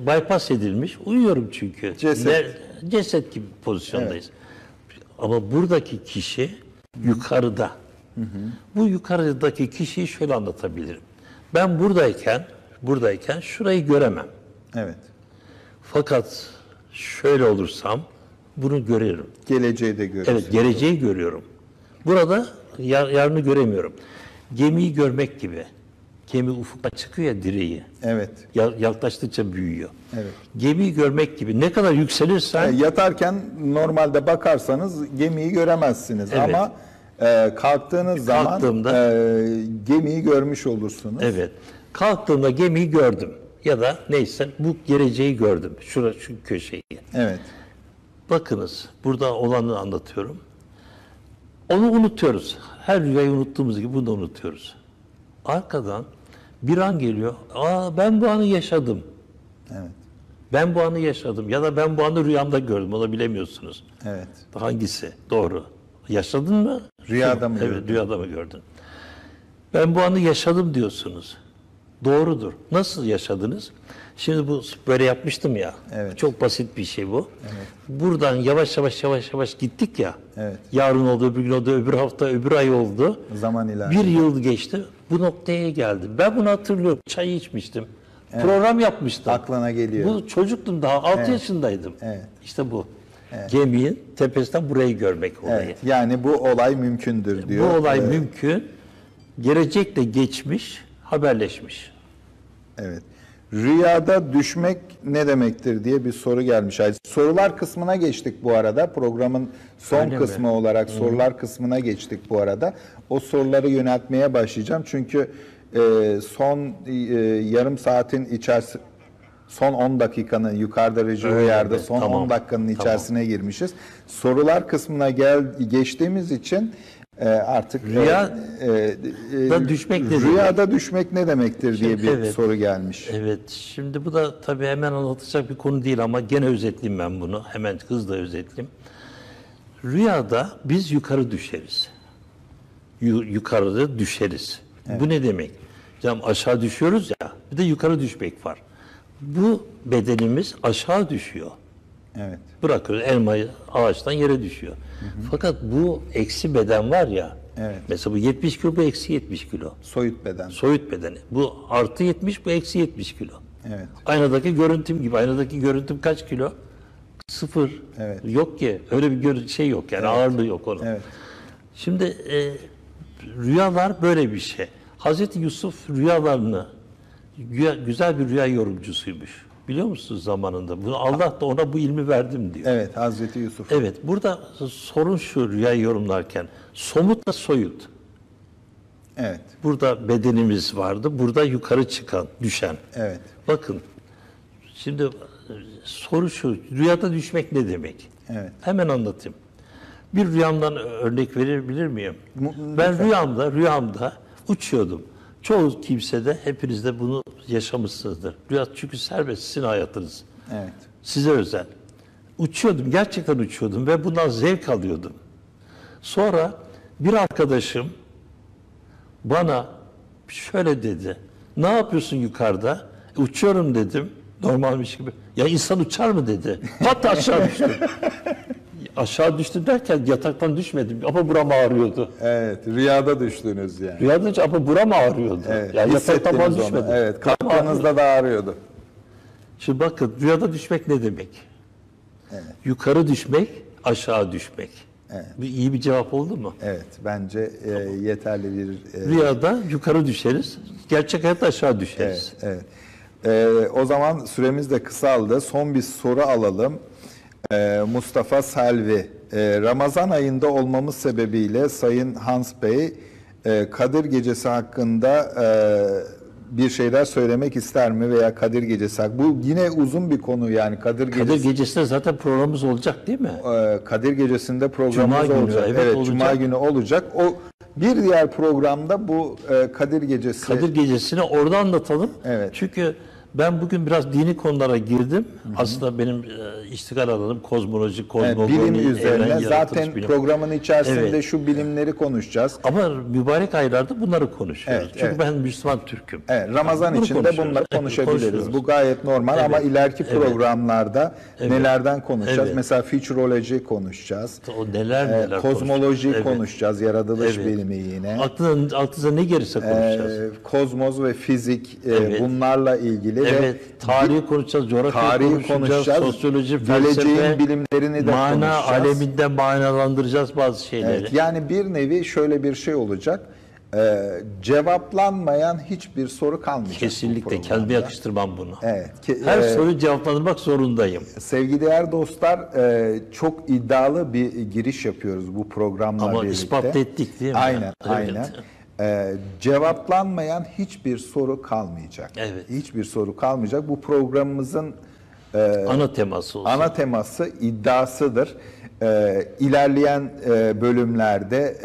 bypass edilmiş, uyuyorum çünkü. Ceset. Ceset gibi pozisyondayız. Ama buradaki kişi yukarıda. Bu yukarıdaki kişiyi şöyle anlatabilirim. Ben buradayken şurayı göremem. Evet. Fakat şöyle olursam bunu görerim. Geleceği de görüyorsun. Evet, geleceği görüyorum. Burada yarını göremiyorum. Gemiyi görmek gibi. Gemi ufukta çıkıyor ya, direği. Evet. Yaklaştıkça büyüyor. Evet. Gemiyi görmek gibi. Ne kadar yükselirsen Yatarken normalde bakarsanız gemiyi göremezsiniz Evet. ama kalktığınız zaman gemiyi görmüş olursunuz. evet. Kalktığımda gemiyi gördüm. Ya da neyse bu geleceği gördüm. Şu köşeyi. Evet. Bakınız burada olanı anlatıyorum. Onu unutuyoruz. Her rüyayı unuttuğumuz gibi bunu da unutuyoruz. Arkadan bir an geliyor. Ben bu anı yaşadım. Evet. Ben bu anı yaşadım. Ya da ben bu anı rüyamda gördüm. Onu bilemiyorsunuz. Evet. Hangisi? Doğru. Yaşadın mı? Rüyada mı Evet, gördün? rüyada mı gördün? Ben bu anı yaşadım diyorsunuz. Doğrudur. Nasıl yaşadınız? Şimdi bu böyle yapmıştım ya. Evet. Çok basit bir şey bu. Evet. Buradan yavaş yavaş gittik ya. Evet. Yarın oldu, öbür gün oldu, öbür hafta, öbür ay oldu. Zaman ilerledi. Bir yıl geçti. Bu noktaya geldim. Ben bunu hatırlıyorum. Çay içmiştim. Program yapmıştım. Aklına geliyor. Bu çocuktum daha. 6 yaşındaydım. Evet. İşte bu. Geminin tepesinden burayı görmek olayı. Evet. Yani bu olay mümkündür Bu diyor. olay mümkün. Gelecekle geçmiş, haberleşmiş. Evet. Rüyada düşmek ne demektir diye bir soru gelmiş. Sorular kısmına geçtik bu arada. Programın son Öyle mi? kısmı olarak sorular kısmına geçtik bu arada. O soruları yöneltmeye başlayacağım. Çünkü son yarım saatin içerisinde, son 10 dakikanın yukarıda reji uyardı. Evet, Son tamam, 10 dakikanın içerisine girmişiz. Sorular kısmına geçtiğimiz için artık düşmek ne demek? rüyada düşmek ne demektir diye bir Evet. soru gelmiş. Evet, şimdi bu da tabii hemen anlatacak bir konu değil ama gene özetleyeyim ben bunu. Hemen hızla özetleyeyim. Rüyada biz yukarı düşeriz. Yukarıda düşeriz. Bu ne demek? Canım aşağı düşüyoruz ya, bir de yukarı düşmek var. Bu bedenimiz aşağı düşüyor. Evet. Bırakıyoruz, elmayı ağaçtan yere düşüyor. Fakat bu eksi beden var ya, Evet. mesela bu 70 kilo, bu eksi 70 kilo. Soyut beden. Soyut bedeni. Bu artı 70, bu eksi 70 kilo. Evet. Aynadaki görüntüm gibi. Aynadaki görüntüm kaç kilo? 0. Evet. Yok ki. Öyle bir şey yok yani, ağırlığı yok onun. Evet. Şimdi rüyalar böyle bir şey. Hazreti Yusuf rüyalarını güzel bir rüya yorumcusuymuş. Biliyor musunuz zamanında? Bunu Allah da ona bu ilmi verdim diyor. Evet, Hazreti Yusuf. Evet, burada sorun şu rüya yorumlarken, somutla soyut. Evet. Burada bedenimiz vardı, burada yukarı çıkan, düşen. Evet. Bakın, şimdi soru şu, rüyada düşmek ne demek? Evet. Hemen anlatayım. Bir rüyamdan örnek verebilir miyim? Ben Lütfen. rüyamda uçuyordum. Çoğu kimse de, hepiniz de bunu yaşamışsınızdır. Rüya çünkü serbest, sizin hayatınız. Evet. Size özel. Uçuyordum, gerçekten uçuyordum ve bundan zevk alıyordum. Sonra bir arkadaşım bana şöyle dedi. Ne yapıyorsun yukarıda? Uçuyorum dedim. Normalmiş gibi. Ya insan uçar mı dedi. Hatta aşağı düştüm. Aşağı düştüm derken yataktan düşmedim. Ama buram ağrıyordu. Evet, rüyada düştünüz yani. Rüyada ama buram ağrıyordu. Evet, Yani yataktan hissettiniz onu. düşmedim. Evet, kalktığınızda da ağrıyordu. Şimdi bakın, rüyada düşmek ne demek? Evet. Yukarı düşmek, aşağı düşmek. Evet. Bu iyi bir cevap oldu mu? Evet, bence yeterli bir... Rüyada yukarı düşeriz, gerçek hayatta aşağı düşeriz. Evet, o zaman süremiz de kısaldı. Son bir soru alalım. Mustafa Selvi. Ramazan ayında olmamız sebebiyle Sayın Hans Bey, Kadir Gecesi hakkında bir şeyler söylemek ister mi veya Kadir Gecesi hakkında? Bu yine uzun bir konu yani Kadir Gecesi. Kadir Gecesi'nde zaten programımız olacak değil mi? Kadir Gecesi'nde programımız Cuma günü, olacak. evet, olacak. Cuma günü olacak. O bir diğer programda bu Kadir Gecesi. Kadir Gecesi'ni orada anlatalım. Evet. Çünkü ben bugün biraz dini konulara girdim. Aslında benim iştigal alanım kozmoloji, kozmogoni, bilim üzerine evren, zaten yaratılış bilim. programın içerisinde Evet. şu bilimleri konuşacağız. Ama mübarek aylarda bunları konuşuyoruz. Evet, Çünkü evet. ben Müslüman Türk'üm. Evet, Ramazan Bunu içinde konuşuyoruz. bunları Evet, konuşabiliriz. konuşuyoruz. Bu gayet normal Evet, ama ileriki evet. programlarda nelerden konuşacağız? Evet. Mesela futuroloji konuşacağız. O neler Kozmoloji konuşuyoruz. Evet. konuşacağız, yaratılış Evet. bilimi yine. Aklınıza ne gelirse konuşacağız. Kozmos ve fizik Evet. bunlarla ilgili Evet, ve tarihi konuşacağız, coğrafya konuşacağız, sosyoloji, geleceğin felsefe, bilimlerini de mana konuşacağız. aleminde manalandıracağız bazı şeyleri. Evet, yani bir nevi şöyle bir şey olacak. Cevaplanmayan hiçbir soru kalmayacak. bu Kesinlikle, programda. kendime yakıştırmam bunu. Evet. Her soruyu cevaplandırmak zorundayım. Sevgili değerli dostlar, çok iddialı bir giriş yapıyoruz bu programla Ama birlikte. ispat ettik değil mi? Aynen, Evet. aynen. Cevaplanmayan hiçbir soru kalmayacak. Evet. Hiçbir soru kalmayacak. Bu programımızın Ana teması olsun. ana teması iddiasıdır. İlerleyen bölümlerde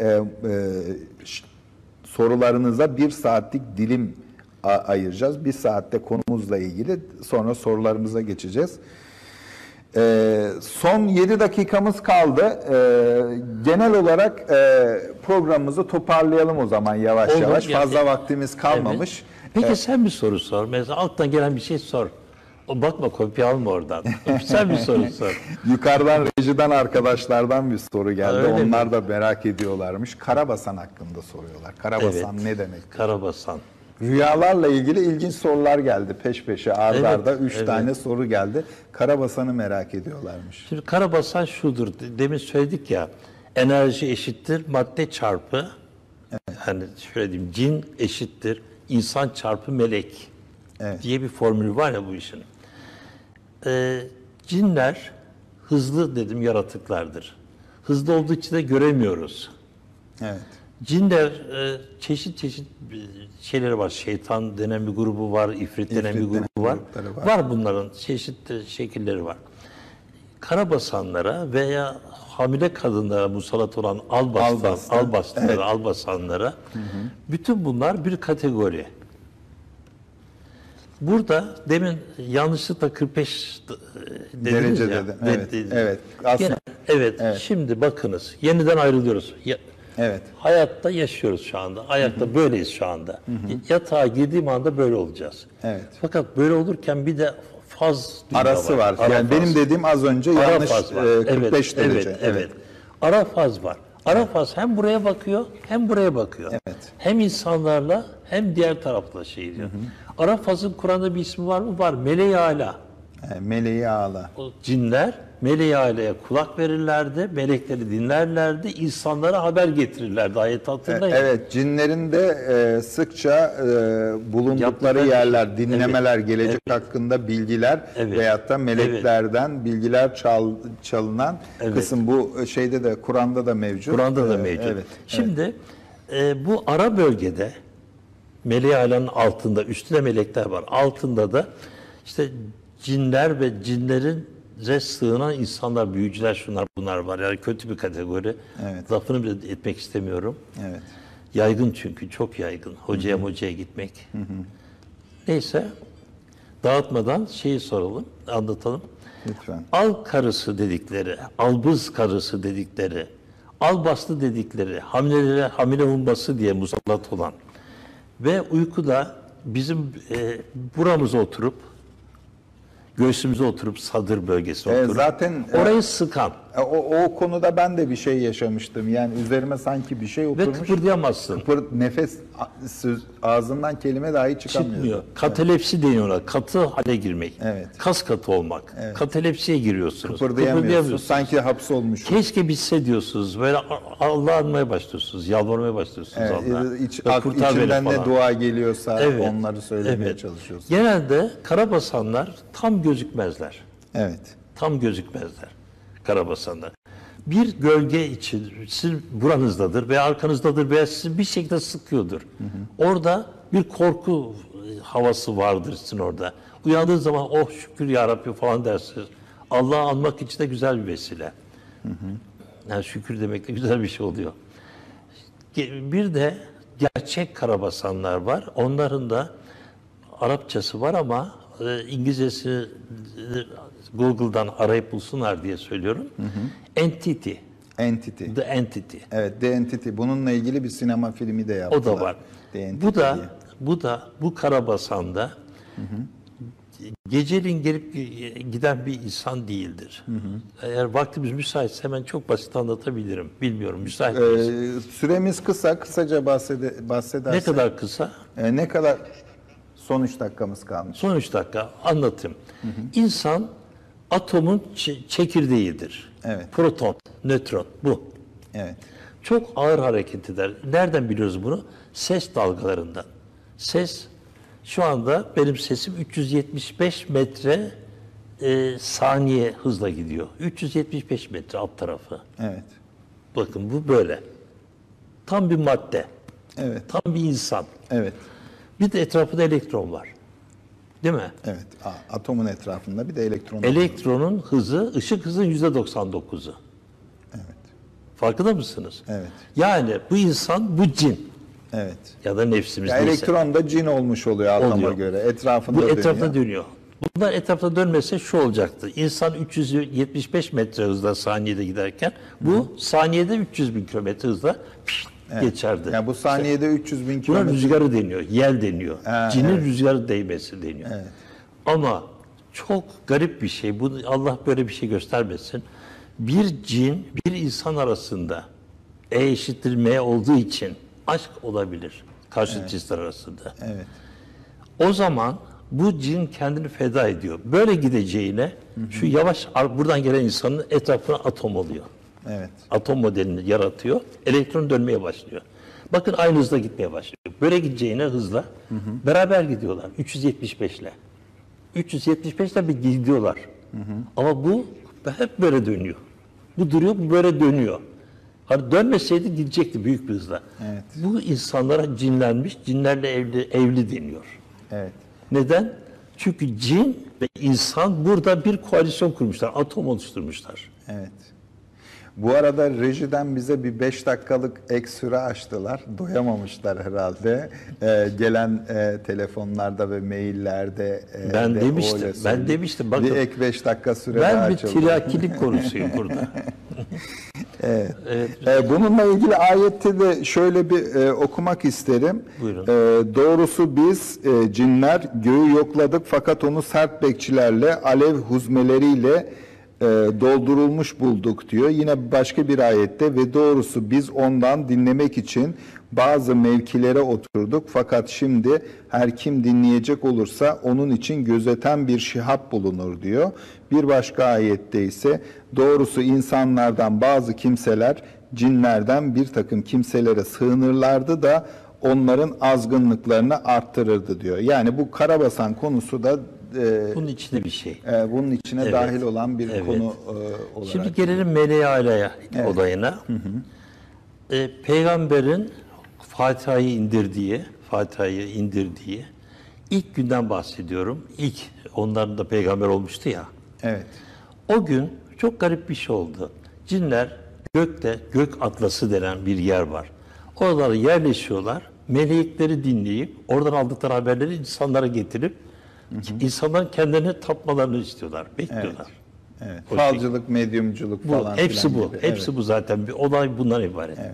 sorularınıza 1 saatlik dilim ayıracağız. 1 saatte konumuzla ilgili, sonra sorularımıza geçeceğiz. Son 7 dakikamız kaldı. Genel olarak programımızı toparlayalım o zaman yavaş Olur, yavaş. yani. Fazla vaktimiz kalmamış. Evet. Peki sen bir soru sor. Mesela alttan gelen bir şey sor. O bakma, kopya alma oradan. Sen bir soru sor. Yukarıdan rejiden arkadaşlardan bir soru geldi. Öyle Onlar mi? da merak ediyorlarmış. Karabasan hakkında soruyorlar. Karabasan ne demek? Karabasan. Rüyalarla ilgili ilginç sorular geldi peş peşe. Arda Evet, arda 3 evet. tane soru geldi. Karabasan'ı merak ediyorlarmış. Şimdi karabasan şudur. Demin söyledik ya. Enerji eşittir madde çarpı. Hani şöyle diyeyim, cin eşittir insan çarpı melek. Evet. Diye bir formülü var ya bu işin. Cinler hızlı dedim yaratıklardır. Hızlı olduğu için de göremiyoruz. Evet. Cinler çeşit çeşit şeyleri var. Şeytan denen bir grubu var, ifrit denen bir İfrit denen grubu var. grupları var. Var bunların çeşitli şekilleri var. Karabasanlara veya hamile kadınlara musallat olan albasanlara bütün bunlar bir kategori. Burada demin yanlışlıkla 45 dediniz Derece ya. dedim. Evet, evet. Aslında, evet. Şimdi bakınız. Yeniden ayrılıyoruz. Evet. Hayatta yaşıyoruz şu anda. Hayatta böyleyiz şu anda. Yatağa girdiğim anda böyle olacağız. Evet. Fakat böyle olurken bir de faz dünya Arası var. Ara Yani faz. benim dediğim az önce Ara yanlış faz var. 45 derece. Evet. Ara faz var. Ara faz hem buraya bakıyor hem buraya bakıyor. Evet. Hem insanlarla hem diğer tarafta şey diyor. Arap fazın Kur'an'da bir ismi var mı? Var. Mele-i Ala. Meleği ağla. O cinler Mele-i Ala'ya kulak verirlerdi, melekleri dinlerlerdi, insanlara haber getirirlerdi. Ayet altında ya. Evet, cinlerin de sıkça bulundukları Yaptıkları yerler, dinlemeler, gelecek hakkında bilgiler veyahut da meleklerden bilgiler çalınan kısım bu şeyde de Kur'an'da da mevcut. Kur'an'da da mevcut. Evet. Şimdi bu ara bölgede Mele-i Ala'nın altında, üstünde melekler var. Altında da işte cinler ve cinlerin sığınan insanlar, büyücüler, şunlar bunlar var. Yani kötü bir kategori. Evet. Lafını bile etmek istemiyorum. Evet. Yaygın çünkü, çok yaygın. Hocaya gitmek. Neyse, dağıtmadan şeyi soralım, anlatalım. Lütfen. Al karısı dedikleri, albız karısı dedikleri, albastı dedikleri, hamile olması diye musallat olan ve uykuda bizim buramıza oturup, göğsümüze oturup sadır bölgesine oturup zaten orayı sıkan o konuda ben de bir şey yaşamıştım. Yani üzerime sanki bir şey ve oturmuş. kıpırdayamazsın. Nefes ağzından kelime dahi çıkamıyor. Çıkmıyor. Katalepsi deniyor ona. Katı hale girmek. Evet. Kas katı olmak. Katalepsiye giriyorsunuz. Kıpırdayamıyorsun. Sanki hapsolmuş. Keşke bitse diyorsunuz. Böyle Allah anmaya başlıyorsunuz. Yalvarmaya başlıyorsunuz Allah'a. İçinden ne dua geliyorsa onları söylemeye çalışıyorsun. Genelde karabasanlar tam gözükmezler. Evet. Tam gözükmezler karabasanlar. Bir gölge için sizin buranızdadır veya arkanızdadır veya sizi bir şekilde sıkıyordur. Orada bir korku havası vardır sizin orada. Uyandığınız zaman oh şükür ya Rabbi falan dersiniz. Allah'ı anmak için de güzel bir vesile. Yani şükür demek de güzel bir şey oluyor. Bir de gerçek karabasanlar var. Onların da Arapçası var ama İngilizcesi Google'dan arayıp bulsunlar diye söylüyorum. Entity. Entity. The Entity. Evet, The Entity. Bununla ilgili bir sinema filmi de yaptılar. O da var. Bu Karabasan'da geceliğin gelip giden bir insan değildir. Eğer vaktimiz müsaitse hemen çok basit anlatabilirim. Bilmiyorum, müsait miyiz? Süremiz kısa. Kısaca bahsedersen. Ne kadar kısa? Ne kadar? Son 3 dakikamız kalmış. Son 3 dakika anlatayım. İnsan atomun çekirdeğidir. Evet. Proton, nötron bu. Evet. Çok ağır hareket eder. Nereden biliyoruz bunu? Ses dalgalarından. Ses, şu anda benim sesim 375 metre saniye hızla gidiyor. 375 metre alt tarafı. Evet. Bakın bu böyle. Tam bir madde. Evet. Tam bir insan. Evet. Bir de etrafında elektron var. Değil mi? Evet. Atomun etrafında bir de elektron. Elektronun hızı, ışık hızının %99'u. Evet. Farkında mısınız? Evet. Yani bu insan, bu cin. Evet. Ya da nefsimiz Ya neyse. elektron da cin olmuş oluyor atoma göre. Etrafında bu dönüyor. etrafta dönüyor. Bunlar etrafta dönmese şu olacaktı. İnsan 375 metre hızla saniyede giderken bu saniyede 300 bin kilometre hızla geçerdi. Yani bu saniyede 300 bin Buna kilometre. rüzgarı deniyor, yel deniyor. Cinin rüzgarı değmesi deniyor. Evet. Ama çok garip bir şey. Bu Allah böyle bir şey göstermesin. Bir cin, bir insan arasında E eşittir M olduğu için aşk olabilir. Karşıt cinsler arasında. Evet. O zaman bu cin kendini feda ediyor. Böyle gideceğine şu yavaş buradan gelen insanın etrafına atom oluyor. Evet. Atom modelini yaratıyor. Elektron dönmeye başlıyor. Bakın aynı hızla gitmeye başlıyor. Böyle gideceğine hızla beraber gidiyorlar. 375 ile. 375 ile bir gidiyorlar. Ama bu hep böyle dönüyor. Bu duruyor, bu böyle dönüyor. Hani dönmeseydi gidecekti büyük bir hızla. Evet. Bu insanlara cinlenmiş, cinlerle evli deniyor. Evet. Neden? Çünkü cin ve insan burada bir koalisyon kurmuşlar, atom oluşturmuşlar. Evet. Bu arada rejiden bize bir 5 dakikalık ek süre açtılar. Doyamamışlar herhalde. Gelen telefonlarda ve maillerde. Ben de demiştim. öyle Ben söyleyeyim. demiştim. Bakın, bir ek 5 dakika süre daha ben bir açıldı. tilakilik konusuyum burada. Evet. Bununla ilgili ayette de şöyle bir okumak isterim. Buyurun. Doğrusu biz cinler göğü yokladık fakat onu sert bekçilerle, alev huzmeleriyle doldurulmuş bulduk diyor. Yine başka bir ayette ve doğrusu biz ondan dinlemek için bazı mevkilere oturduk fakat şimdi her kim dinleyecek olursa onun için gözeten bir şihap bulunur diyor. Bir başka ayette ise doğrusu insanlardan bazı kimseler cinlerden bir takım kimselere sığınırlardı da onların azgınlıklarını arttırırdı diyor. Yani bu karabasan konusu da bunun içinde bir şey. bunun içine Evet. dahil olan bir Evet. konu olarak. Şimdi gelelim Meleği Ala'ya olayına. Peygamberin Fatiha'yı indirdiği ilk günden bahsediyorum. İlk onların da peygamber olmuştu ya. Evet. O gün çok garip bir şey oldu. Cinler gökte, gök atlası denen bir yer var. Oralara yerleşiyorlar. Melekleri dinleyip oradan aldıkları haberleri insanlara getirip insanların kendilerine tapmalarını istiyorlar, bekliyorlar. Evet. O Falcılık, medyumculuk Bu falan hepsi filan bu. gibi. Hepsi Evet. bu zaten. Bir olay bundan ibaret. Evet.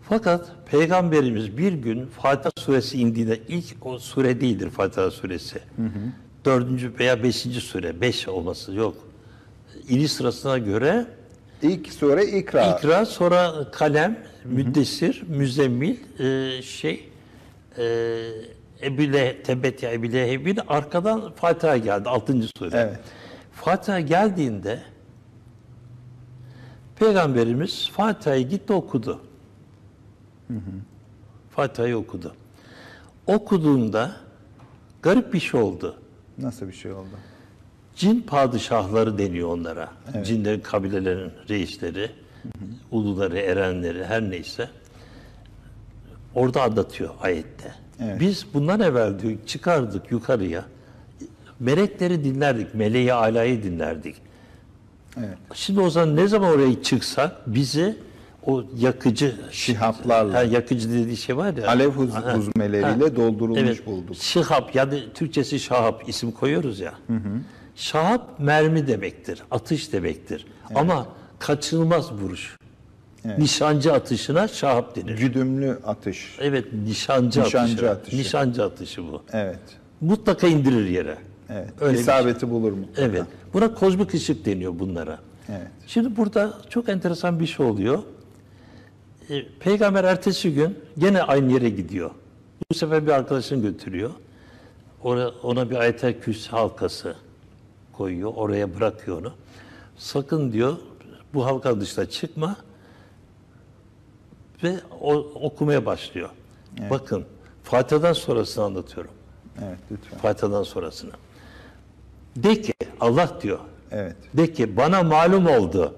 Fakat Peygamberimiz bir gün Fatiha suresi indiğinde ilk o sure değildir Fatiha suresi. 4. veya 5. sure. 5 olması yok. İniş sırasına göre İlk sure İkra. İkra, sonra Kalem, Müddessir, Müzzemmil, Tebet ya Ebu Leheb'in arkadan Fatiha geldi. 6. sure. Evet. Fatiha geldiğinde Peygamberimiz Fatiha'yı gitti okudu. Fatiha'yı okudu. Okuduğunda garip bir şey oldu. Nasıl bir şey oldu? Cin padişahları deniyor onlara. Cinlerin, kabilelerin reisleri, uluları, erenleri her neyse. Orada anlatıyor ayette. Evet. Biz bundan evvel diyor çıkardık yukarıya. Melekleri dinlerdik. Meleği Ala'yı dinlerdik. Evet. Şimdi o zaman ne zaman oraya çıksak bizi o yakıcı Şihaplarla. yakıcı dediği şey var ya. Alev huzmeleriyle doldurulmuş Evet. bulduk. Şihap yani Türkçesi şahap isim koyuyoruz ya. Şahap mermi demektir, atış demektir. Ama kaçınılmaz vuruş. Nişancı atışına şahap denir. Güdümlü atış. Evet, nişancı atışı. Nişancı atışı bu. Evet. Mutlaka indirir yere. Evet. Öyle bir İsabeti bulur mutlaka. Evet. Buna kozmik ışık deniyor bunlara. Evet. Şimdi burada çok enteresan bir şey oluyor. Peygamber ertesi gün gene aynı yere gidiyor. Bu sefer bir arkadaşını götürüyor. Ona bir Ayet-el Kürsi halkası koyuyor. Oraya bırakıyor onu. Sakın diyor bu halka dışına çıkma ve okumaya başlıyor. Bakın Fatiha'dan sonrasını anlatıyorum. Evet, lütfen. Fatiha'dan sonrasını. De ki Allah diyor. Evet. De ki bana malum oldu.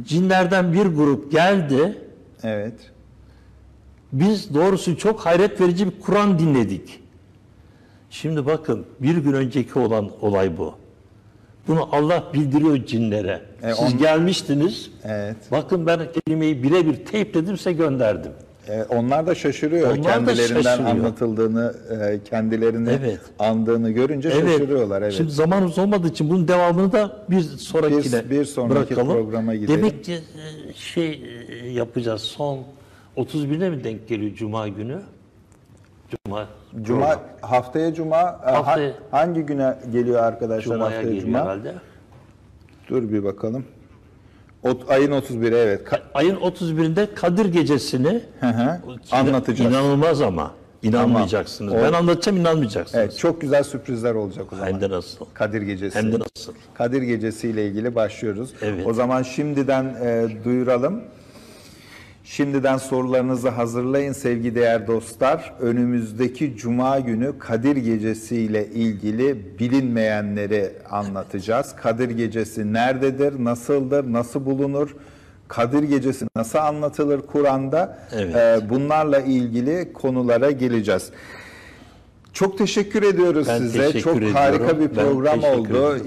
Cinlerden bir grup geldi. Evet. Biz doğrusu çok hayret verici bir Kur'an dinledik. Şimdi bakın bir gün önceki olan olay bu. Bunu Allah bildiriyor cinlere. Siz gelmiştiniz. Evet. Bakın ben kelimeyi birebir teypledim size gönderdim. Onlar da şaşırıyor. Onlar da kendilerinden şaşırıyor. anlatıldığını, kendilerini Evet. andığını görünce şaşırıyorlar. Evet. Şimdi zamanımız olmadığı için bunun devamını da bir sonrakine Bir sonraki bırakalım. programa gidelim. Demek ki yapacağız. Son 31'e mi denk geliyor Cuma günü? Cuma haftaya Haftaya- hangi güne geliyor arkadaşlar? Cuma'ya Haftaya geliyor Cuma. herhalde. Dur bir bakalım. Ayın 31'i evet. Ayın 31'inde Kadir Gecesi'ni hı. Anlatacağız. İnanılmaz ama. İnanmayacaksınız. Tamam. Ben anlatacağım inanmayacaksınız. Evet, çok güzel sürprizler olacak o zaman. Hem de nasıl? Kadir Gecesi. Hem de nasıl? Kadir Gecesi ile ilgili başlıyoruz. Evet. O zaman şimdiden duyuralım. Şimdiden sorularınızı hazırlayın sevgili dostlar. Önümüzdeki Cuma günü Kadir Gecesi ile ilgili bilinmeyenleri anlatacağız. Kadir Gecesi nerededir, nasıldır, nasıl bulunur? Kadir Gecesi nasıl anlatılır Kur'an'da? Evet. Bunlarla ilgili konulara geleceğiz. Çok teşekkür ediyoruz Ben size. teşekkür Çok ediyorum. harika bir Ben program teşekkür oldu.